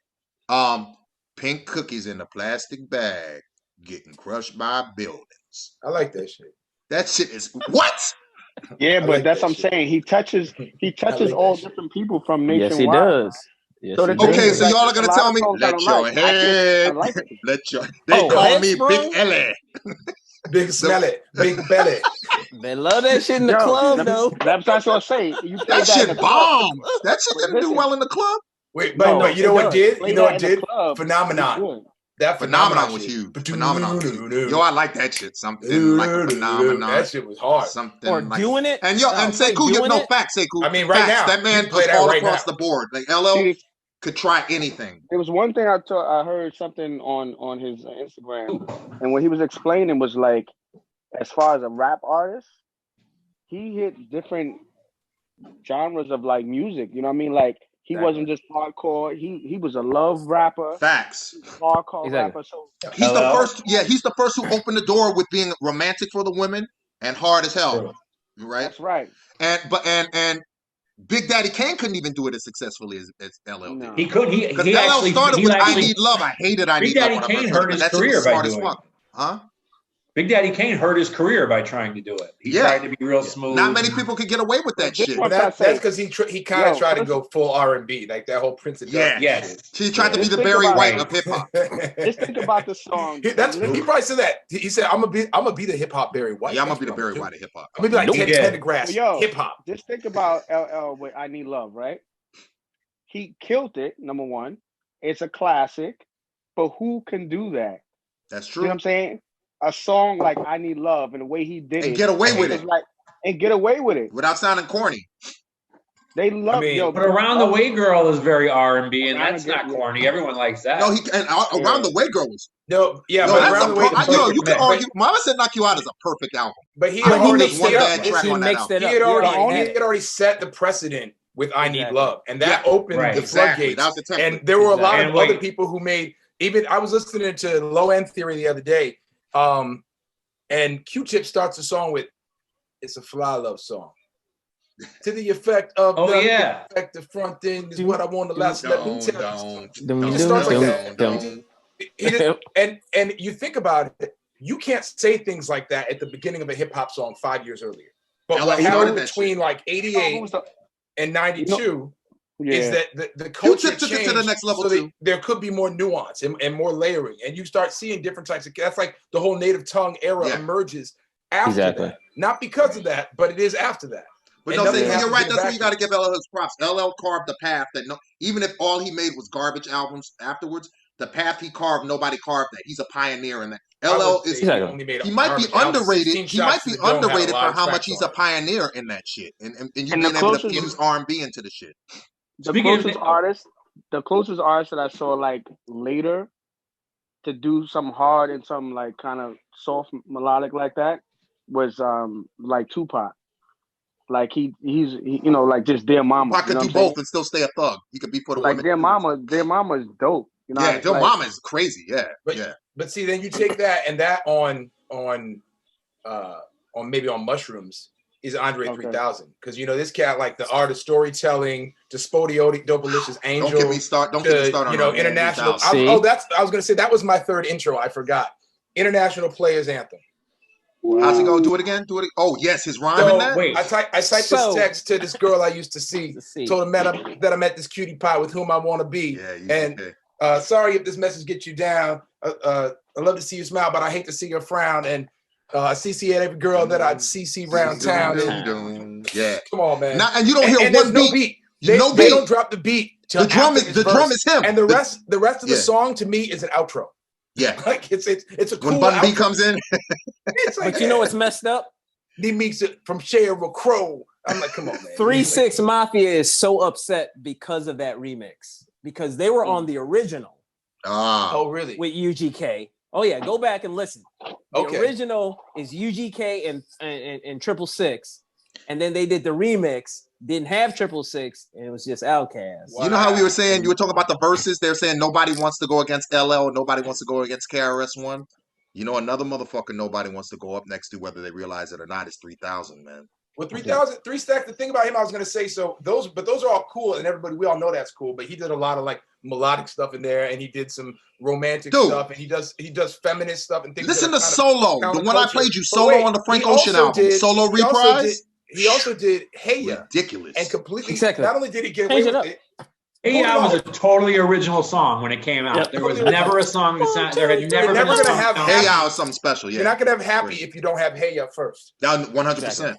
Pink cookies in a plastic bag, getting crushed by buildings. I like that shit. That shit is what? Yeah, but that's what I'm saying. He touches all different people from nationwide. Yes, he does. Yes, So okay, so y'all are gonna tell me, let your head, they call me Big Ellie. Big smelly, big belly. They love that shit in the club, though. That's what I say. That shit bombed. That shit didn't do well in the club. Wait, but you know what did? You know what did? Phenomenon. That Phenomenon was huge. Phenomenon. Yo, I like that shit. Something like a phenomenon. That shit was hard. Something or like doing it. And and Sekou, you know facts, Sekou. I mean, right now that man play was all right across now. the board. Like LL could try anything. There was one thing I heard something on his Instagram, and what he was explaining was like, as far as a rap artist, he hit different genres of like music. You know what I mean? Like he wasn't just hardcore. He was a love rapper. Facts. Hardcore rapper. So he's the first. Yeah, he's the first who opened the door with being romantic for the women and hard as hell. Right. That's right. And Big Daddy Kane couldn't even do it as successfully as LL did. He could. Because He LL actually started with actually, "I Need Love." I hated "I Need Big Love." Daddy When I Kane first hurt heard it. his That shit career was by smart as doing fuck. Huh? Big Daddy Kane hurt his career by trying to do it. He tried to be real smooth. Not many people could get away with that shit. But that's because he kind of tried to go full R&B, like that whole Prince of Darkness. Yes. He tried to be the Barry White of hip hop. Just think about the song. He probably said that. He said, "I'm gonna be the hip hop Barry White." Yeah, I'm gonna be the Barry White of hip hop. I'm gonna be like Ted Pendergrass, hip hop. Just think about LL with "I Need Love," right? He killed it. Number one, it's a classic, but who can do that? That's true. You know what I'm saying? A song like "I Need Love" and the way he did it, and get away with it, and get away with it without sounding corny. They love. But "Around the Way Girl" is very R&B, and that's not corny. Everyone likes that. No, "Around the Way Girl" was. No, yeah, no, but "Around the Way," you can argue. Mama Said "Knock You Out" is a perfect album. But he had already set the precedent with "I Need Love," and that opened the floodgates. That was the template. And there were a lot of other people who made. Even I was listening to Low End Theory the other day, and Q-Tip starts the song with, "It's a fly love song." To the effect of the front end is what I want to last. Let me tell you. He just starts like that. And you think about it, you can't say things like that at the beginning of a hip hop song 5 years earlier. But what happened between like 88 and 92 is that the culture took changed it to the next level so too. There could be more nuance and more layering, and you start seeing different types of. That's like the whole native tongue era emerges after that. Not because of that, but it is after that. But no, you're right. That's where you got to give LL his props. LL carved the path that even if all he made was garbage albums afterwards, the path he carved, nobody carved that. He's a pioneer in that. LL is. He might be underrated. He might be underrated for how much he's a pioneer in that shit, and you being able to fuse R&B into the shit. The closest artist that I saw like later to do some hard and some like kind of soft melodic like that was like Tupac. Like he's like just Dear Mama. I could do both and still stay a thug. He could be for the like women. Dear Mama is dope. You know, yeah, Dear Mama is crazy. Yeah, But see, then you take that and that on maybe on Mushrooms is Andre 3000, because this cat like the art of storytelling, to Spodiotic, Dopalicious Angel. Don't get me started. On international. I was gonna say that was my third intro. I forgot. International Players Anthem. Wow. How's he gonna do it again? Oh yes, his rhyme in that. Wait, I typed this text to this girl I used to see. Told her that I met this cutie pie with whom I want to be. Sorry if this message gets you down. I love to see you smile, but I hate to see your frown. And I CC at every girl that I'd CC around town. Yeah, come on, man. And you don't hear one beat. They don't drop the beat. The drum is him. And the rest of the song to me is an outro. Yeah, like it's a cool when Bun B comes in. It's like, but you know what's messed up? He meets it from Sheryl Crow. I'm like, come on, man. 3 6 Mafia is so upset because of that remix, because they were on the original. Oh, really? With UGK. Oh yeah, go back and listen. The original is UGK and 666, and then they did the remix. Didn't have 666, and it was just Outkast. Wow. You know how we were saying, you were talking about the verses, they're saying nobody wants to go against LL, nobody wants to go against KRS-One. You know, another motherfucker nobody wants to go up next to, whether they realize it or not, is 3000, man. Well, 3000, 3 Stacks, the thing about him, I was going to say, those are all cool, and we all know that's cool, but he did a lot of like melodic stuff in there, and he did some romantic stuff, and he does feminist stuff and things. Listen to Solo, the one I played you, Solo on the Frank Ocean album, Solo Reprise. He also did Hey Ya. Ridiculous. And completely, not only did he get away with it. Hey Ya was a totally original song when it came out. There was never a song that sounded, there had never been a song. Hey Ya was something special, yeah. You're not going to have Happy if you don't have Hey Ya first. 100%.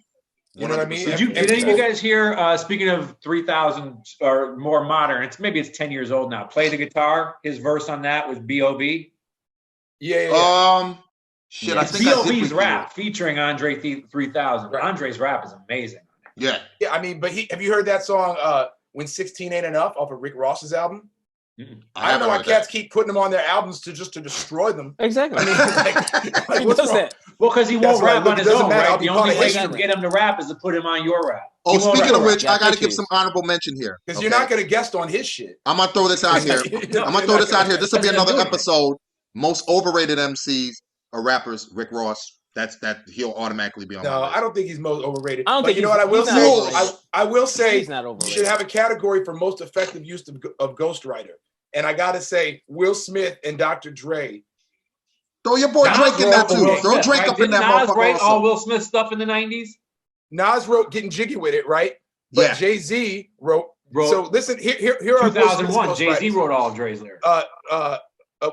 You know what I mean? Did any of you guys hear, speaking of 3000 or more modern, maybe it's 10 years old now, Play the Guitar, his verse on that was B.O.B.? Yeah. Shit, I think B.O.B.'s rap featuring Andre 3000. Right. Andre's rap is amazing. Yeah. Yeah, I mean, but have you heard that song, When 16 Ain't Enough, off of Rick Ross's album? Mm-hmm. I don't know why cats keep putting them on their albums to destroy them. Exactly. I mean, he does that. Well, because he won't rap on his own, right? The only way you can get him to rap is to put him on your rap. Oh, speaking of which, I got to give some honorable mention here. Because you're not going to guest on his shit. I'm going to throw this out here. This will be another episode. Most overrated MCs or rappers, Rick Ross. He'll automatically be on. No, I don't think he's most overrated. I don't think you know what I will say? I will say he's not overrated. You should have a category for most effective use of ghostwriter. And I got to say, Will Smith and Dr. Dre Throw your boy Nas Drake in there wrote too. Will Throw Smith, Drake right? up in Didn't that Nas motherfucker write all also. Will Smith stuff in the 90s? Nas wrote "Getting Jiggy with It," right? But Yeah. Jay-Z wrote. So listen, here are Will Smith's 2001. Jay-Z ghostwriters. wrote all of Dre's lyrics.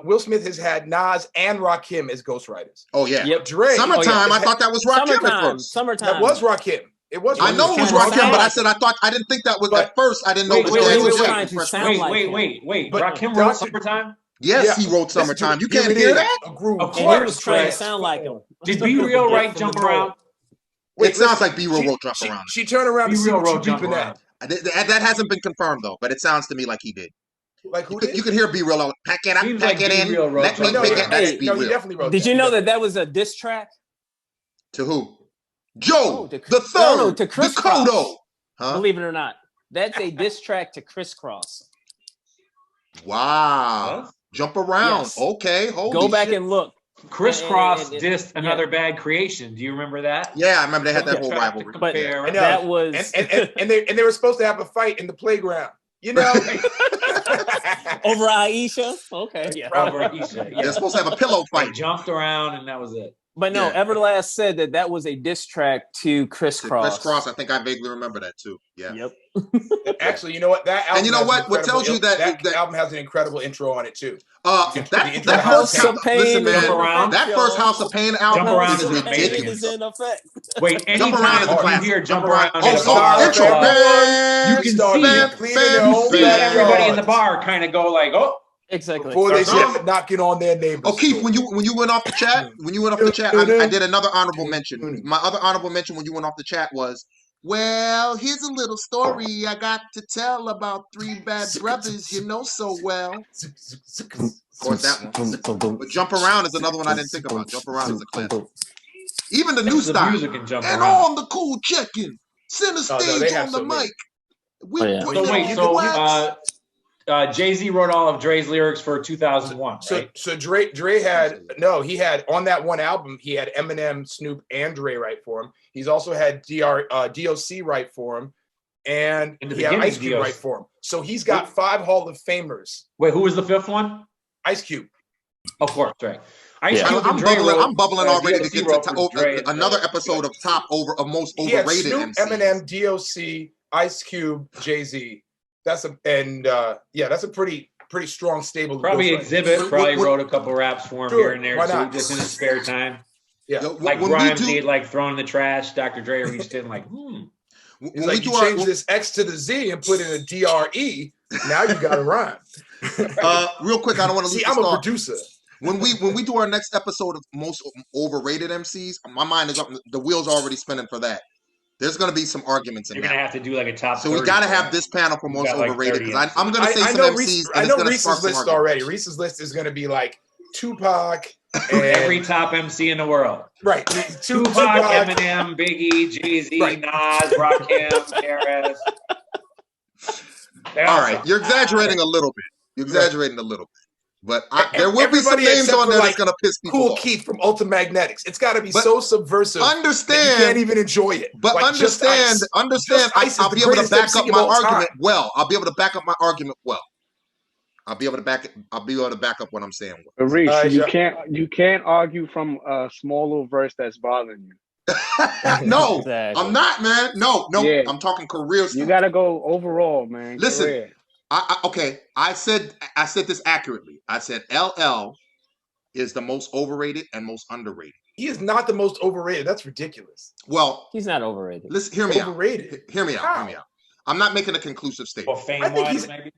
Will Smith has had Nas and Rakim as ghostwriters. Oh yeah. Yep. Dre. Summertime. I thought that was Rakim at first. Summertime. That was Rakim. It was. I know it was trying to Rakim, sound but I like said I didn't think that was But- at first. I didn't know it was wait, Jazzy wait, Jeff wait, and Fresh sound Prince. like him. Wait. But Rakim Dr. wrote Summertime? Yes, Yeah. he wrote Summertime. You can't Here it hear is. that? A groove. Of And he was course, trying to right. sound like him. Did Be Real write from Jump the door. Around? It sounds like B-Real wrote Jump Around. She turned around Be to see Real what you wrote Jump beeping Around. at. That hasn't been confirmed though, but it sounds to me like he did. Like who You did? can hear B-Real. Pack it up, Seems pack like it in. B-Real wrote Let me Jump pick Around. it. That's Hey, No, he B-Real. definitely wrote Did that. you know that was a diss track? To who? Joe, to- the third, no, to Chris Dakota. Cross. Huh? Believe it or not, that's a diss track to Crisscross. Wow. What? Jump around. Yes. Okay. Holy Go back shit. and look. Crisscross And- dissed Another Bad Creation. Do you remember that? Yeah, I remember they had that whole Tried to rivalry. But compare. I know. that was And they were supposed to have a fight in the playground. You know. over Aisha. Okay, yeah. Robert Isha, yeah. They're supposed to have a pillow They fight. jumped around and that was it. But no, Yeah. Everlast said that was a diss track to To Crisscross. Chris Cross, I think I vaguely remember that too. Yeah. Yep. Actually, you know what? That album. And you know has what? an What tells you incredible- that album has an incredible intro on it too. that The House first of Pain listen, is man, Jump Around. that first House of Pain album Jump Around is is ridiculous. is in effect. Wait, Jump Around anytime is a you classic. hear Jump Around Oh, in a so bar, intro, club, man. you can Start see cleaning their you own see backyard. everybody in the bar kind of go like, oh, Exactly. Before they Start start knocking on their neighbors. Oh, Keith, when you went off the chat, I did another honorable mention. My other honorable mention when you went off the chat was, well, here's a little story I got to tell about three bad brothers you know so well. Of course, that one. But Jump Around is another one I didn't think about. Jump Around is a classic. Even the new the style. music can jump And around. on the cool check-in. Center Oh, no, they stage have on the so many. mic. We Oh, yeah. put So it wait, on so wax. Jay-Z wrote all of Dre's lyrics for 2001, right? So Dre he had on that one album, he had Eminem, Snoop, and Dre write for him. He's also had DOC write for him, and In the he had beginning, Ice Cube DOC. write for him. So he's got 5 Hall of Famers. Wait, who was the fifth one? Ice Cube. Of course, right. Ice Yeah. Cube I'm and Dre bubbling. wrote, I'm bubbling already to DOC get wrote to for Dre. another episode of most He had overrated Snoop, MCs. Eminem, DOC, Ice Cube, Jay-Z. That's a pretty strong stable. of Probably ghostwriters. Exhibit probably what- wrote a couple raps for him Sure, here and there why too, not? just in his spare time. Yeah. Yo, Like when we Grimes, do- he'd like thrown in the trash. Dr. Dre reached in like, when It's we like do you our- change this X to the Z and put in a DRE. Now you got to rhyme. real quick, I don't want to lose See, the I'm a start. producer. When we do our next episode of most overrated MCs, my mind is up. The wheels are already spinning for that. There's going to be some arguments in you're gonna that. have to do like a top. So we 30 got to for have that. this panel for You most got, like, overrated 30 because I'm going to say I some know MCs. Reese, and I it's know gonna Reese's spark some list arguments. already. Reese's list is going to be like Tupac and Every top MC in the world. right. Tupac, Eminem, Biggie, Jay-Z, Right. Nas, Rakim, KRS. All right, you're exaggerating a little bit. You're exaggerating a little bit. But there will be some Everybody names except on for, there like, that's going to piss people Cool off. Keith from Ultramagnetics. It's got to be But so subversive that Understand, you can't even enjoy it. but Like Just Ice. understand. Just Ice is I'll the be able to greatest back MC up of my all time. argument well. I'll be able to back up my argument well. I'll be able to back up what I'm saying. But Reese, Yeah. you can't argue from a small little verse that's bothering you. No, Exactly. I'm not, man. No, Yeah. I'm talking career stuff. You got to go overall, man. Listen, Career. Okay. I said this accurately. I said LL is the most overrated and most underrated. He is not the most overrated. That's ridiculous. Well, He's not overrated. listen, hear me Overrated. out. Hear me out. Hear me out. I'm not making a conclusive Well, statement. fame I think wise, he's- maybe.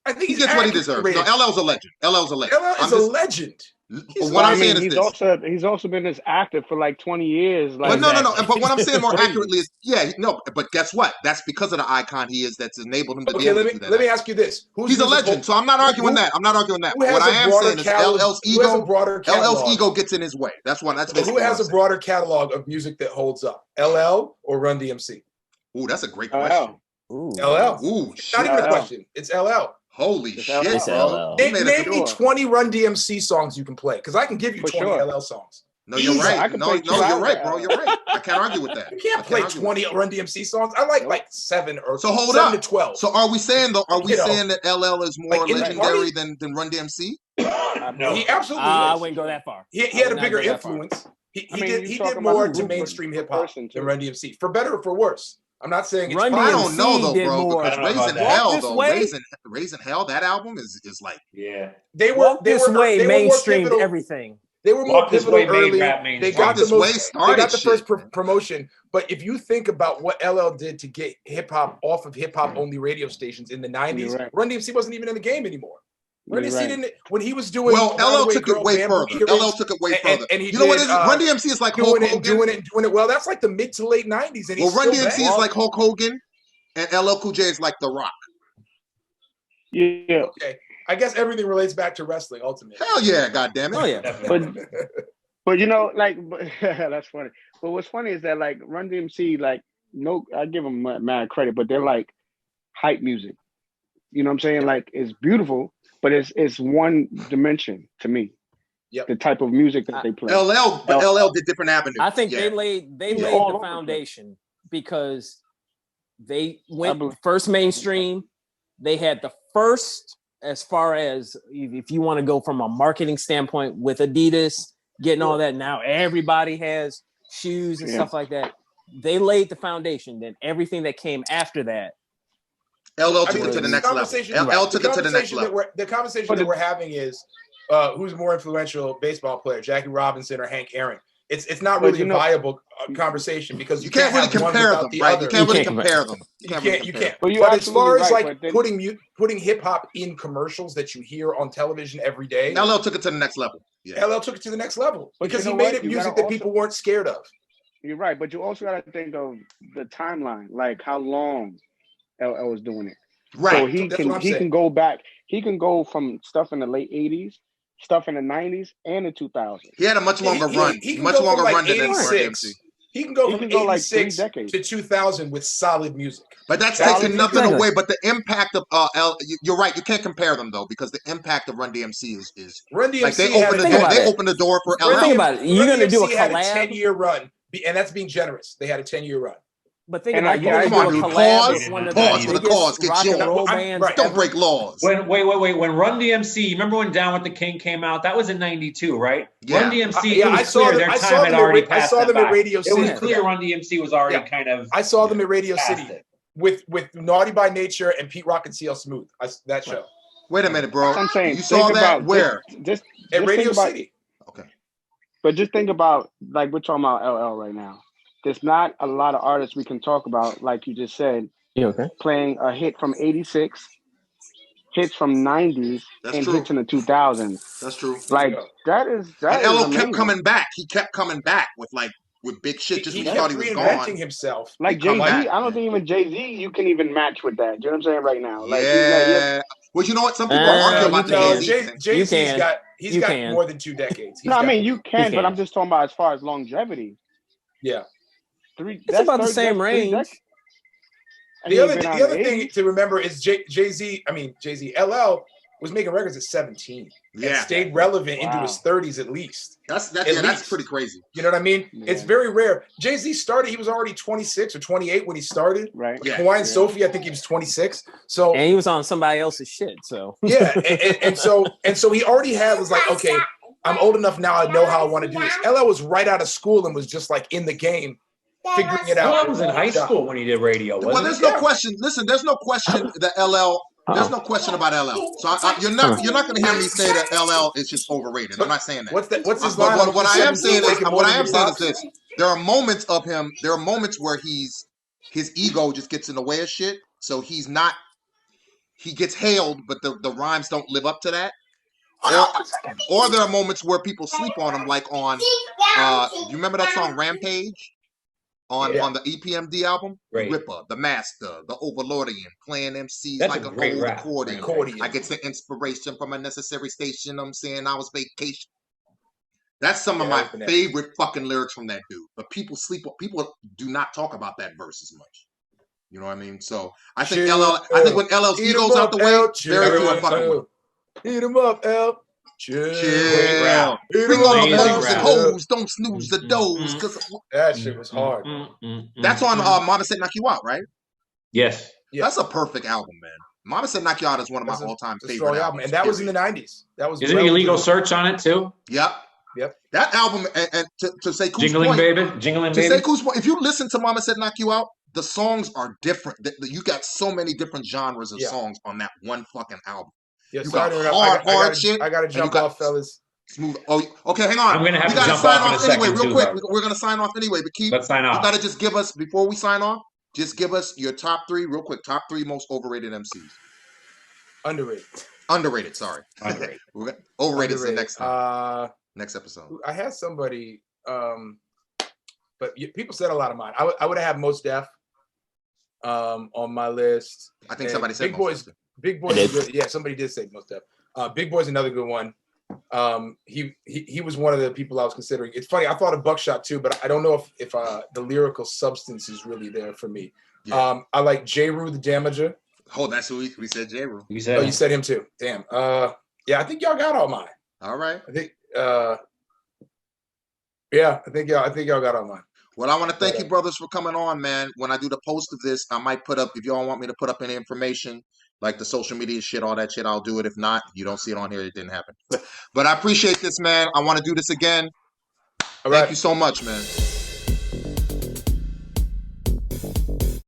I think He he's gets what he accurately deserves. rated. No, LL's a legend. LL's a legend. LL is a legend. What I'm saying is he's this. he's also been this active for like 20 years. Like, But no. But what I'm saying more Crazy. accurately is, but guess what? That's because of the icon he is that's enabled him to be Okay, able let to do that. me ask you this: He's a legend, so I'm not arguing that. I'm not arguing that. Who has What I a am broader saying is catalog- LL's who has a ego. broader catalog? LL's ego gets in his way. That's Who basically what has I'm a broader catalog of music that holds up? LL or Run DMC? saying. Ooh, that's a great question. Ooh. LL. Ooh, It's shit. not even a LL. question. It's LL. Holy It's shit, LL. It's bro. LL. He made Name a- me 20 Run DMC songs you can play, because I can give you For 20 sure. LL songs. No, you're Easy. right. I can No, play 2 you're hours right, of bro. LL. You're right. I can't argue with that. You I can't play argue 20 Run DMC songs. I like 7 or So hold 7 up. to 12. So are we saying though? Are we You know, saying that LL is more like in the legendary party? than Run DMC? No. He absolutely I is. wouldn't go that far. He I had would a not bigger go that far. influence. He I mean, did you he talking did about more a to group mainstream of hip hop person, than too. Run DMC, for better or for worse. I'm not saying it's Run I fine. don't know DMC though, did bro, more. because I don't know about Raising that. Walk Hell This though, Way. Raising Hell, that album is like Yeah. Walk This Way they were more mainstreamed pivotal. everything. They were more Walk This Way pivotal made early. rap They mainstream. got Walk the This Way most. They started got the first shit, promotion. But if you think about what LL did to get hip hop off of hip hop only radio stations in the '90s, You're right. Run DMC wasn't even in the game anymore. Run You're DMC right. didn't, when he was doing Well, By the LL Way took Girl, it way Bamboo further. Earrings, LL took it way further. and he You know what did, is it? Run DMC is like Hulk doing Hogan. it well. That's like the mid to late '90s, and Well, he's Run still DMC banging. is like Hulk Hogan, and LL Cool J is like The Rock. Yeah. Okay, I guess everything relates back to wrestling ultimately. Hell yeah, goddamn it. Oh yeah. Definitely. But you know, like, that's funny. But what's funny is that like Run DMC, like, no, I give them mad credit, but they're like hype music. You know what I'm saying? Like, it's beautiful, but it's one dimension to me. Yep. The type of music that they play. LL did different avenues. I think Yeah. they laid He's the all over the place. foundation because they I went believe- first mainstream. They had the first, as far as if you want to go from a marketing standpoint, with Adidas getting all that. Now everybody has shoes and Yeah. stuff like that. They laid the foundation. Then everything that came after that. LL I took mean, it to the the next level. conversation- LL took it to the next level. The conversation But that we're having is who's more influential baseball player, Jackie Robinson or Hank Aaron? It's not But really you a know- viable conversation because You can't really have one compare without them, the right? other. You can't really You can't compare them. You really can't. You compare can't. Well, you're But as far as absolutely like right, but then- putting hip hop in commercials that you hear on television every day, them. LL took it to the next level. Yeah. LL took it to the next level But because you he know made what? it You music gotta that people weren't scared of. You're right, but you also got to think of the timeline, like how long LL was doing it. Right. So he That's what I'm can saying. go back. He can go from stuff in the late '80s, stuff in the '90s, and the 2000s. He had a much longer run. He can Much go longer from run like than Run 86. DMC. He can go He from can go like 86 3 decades. to 2000 with solid music. But that's Solid taking music. nothing away. But the impact of you're right. You can't compare them though, because the impact of Run DMC is Run DMC like they had opened a the Think door. about They it. opened the door for Run LL. Think about it. You're Run gonna do a DMC had a collab? 10-year run, and that's being generous. They had a 10-year run. But think And about I- it. You're I- gonna Come on, do a dude. collab Pause. with one of Pause the for the biggest cause. Get rock and yours. roll I'm- bands right. Don't ever. break laws. When when Run DMC, remember when Down with the King came out? That was in '92, right? Yeah. Run DMC, Yeah, it was I saw clear them- their I time saw had them at already ra- I passed saw them them at by. Radio It City was for clear that. Run DMC was already Yeah. kind of I saw them at Radio past City it. with Naughty by Nature and Pete Rock and CL Smooth. That show Wait a minute, bro. That's what I'm saying. You saw Think that about where? Just at Radio think about, City. Okay. But just think about, like, we're talking about LL right now. There's not a lot of artists we can talk about, like you just said, You okay? playing a hit from '86, hits from '90s, That's and true. hits in the 2000s. That's true. Like Yeah. that is And LL kept amazing. coming back. He kept coming back with big shit just He when you thought kept he was reinventing gone. himself. Like He come Jay-Z, back, I don't man. think even Jay-Z you can even match with that. You know what I'm saying right now? Like Yeah. Well, you know what? Some people argue you about the can. Jay-Z thing. Jay-Z's You can. he's You got can. more than 2 decades. He's no, I got- mean you can, but can. I'm just talking about as far as longevity. yeah. It's about the same range. And The he other ain't been out the in other the thing 80s. to remember is Jay-Z. LL was making records at 17 and Yeah. stayed relevant into Wow. his 30s at least. That's least. pretty crazy. You know what I mean? Yeah. It's very rare. Jay-Z started, he was already 26 or 28 when he started. Right. Yeah. Hawaiian Yeah. Sophie, I think he was 26. So And he was on somebody else's shit. So yeah, and so he already was like, okay, I'm old enough now, I know how I want to do this. LL was right out of school and was just like in the game, figuring it out. LL was in high school when he did radio, wasn't Well, he? there's no question. Listen, there's no question that LL. There's no question about LL. So you're not going to hear me say that LL is just overrated. I'm not saying that. What's his But line? what I am saying is, Making more than your pops? this: there are moments of him. There are moments where his ego just gets in the way of shit. So he's not. He gets hailed, but the rhymes don't live up to that. Or there are moments where people sleep on him, like on. You remember that song Rampage? On the EPMD album, Right. Ripper, the Master, the Overlordian, playing MCs That's like a a great old rap. accordion. I get the inspiration from a necessary station. I'm saying I was vacation. That's some of my that's bananas. favorite fucking lyrics from that dude. But people do not talk about that verse as much. You know what I mean? So I think when LL's Eat 'em ego's out up, the way, L. very few are fucking with him. Eat him up, L. Chill. rap. Bring on the Amazing hoes and rap. hoes. Don't snooze the doors. Cause That shit was hard. that's on Mama Said Knock You Out, right? Yes. Yeah. That's a perfect album, man. Mama Said Knock You Out is one of my all-time It's a favorite strong albums. and that was in the 90s. That was Isn't Illegal Search on it too? Yep. Yep. That album, and to say Cool's Jingling point, Baby, Jingling to Baby. say Cool's point, if you listen to Mama Said Knock You Out, the songs are different. You got so many different genres of songs on that one fucking album. Yeah, you got hard shit. I gotta jump off, fellas. Smooth. Oh, okay. Hang on. I'm gonna have we to gotta jump sign off in a anyway, second real too, quick. though. We're gonna sign off anyway. But Keith, let's sign off. You gotta just give us before we sign off. Just give us your top 3, real quick. Top 3 most overrated MCs. Underrated. Sorry. Underrated. Overrated is the next time. Next episode. I had somebody, but people said a lot of mine. I would have Mos Def on my list. I think somebody said Big Boy's. Big Boy's is good. Yeah, somebody did say Mos Def. Big Boy's another good one. He was one of the people I was considering. It's funny. I thought of Buckshot too, but I don't know if the lyrical substance is really there for me. Yeah. I like J. Rue the Damager. Oh, that's who we said. J. Rue. You said him too. Damn. Yeah, I think y'all got all mine. All right. I think. Yeah, I think y'all got all mine. Well, I want to thank you, brothers, for coming on, man. When I do the post of this, I might put up, if y'all want me to put up any information, like the social media shit, all that shit, I'll do it. If not, you don't see it on here, it didn't happen. But I appreciate this, man. I want to do this again. Thank you so much, man.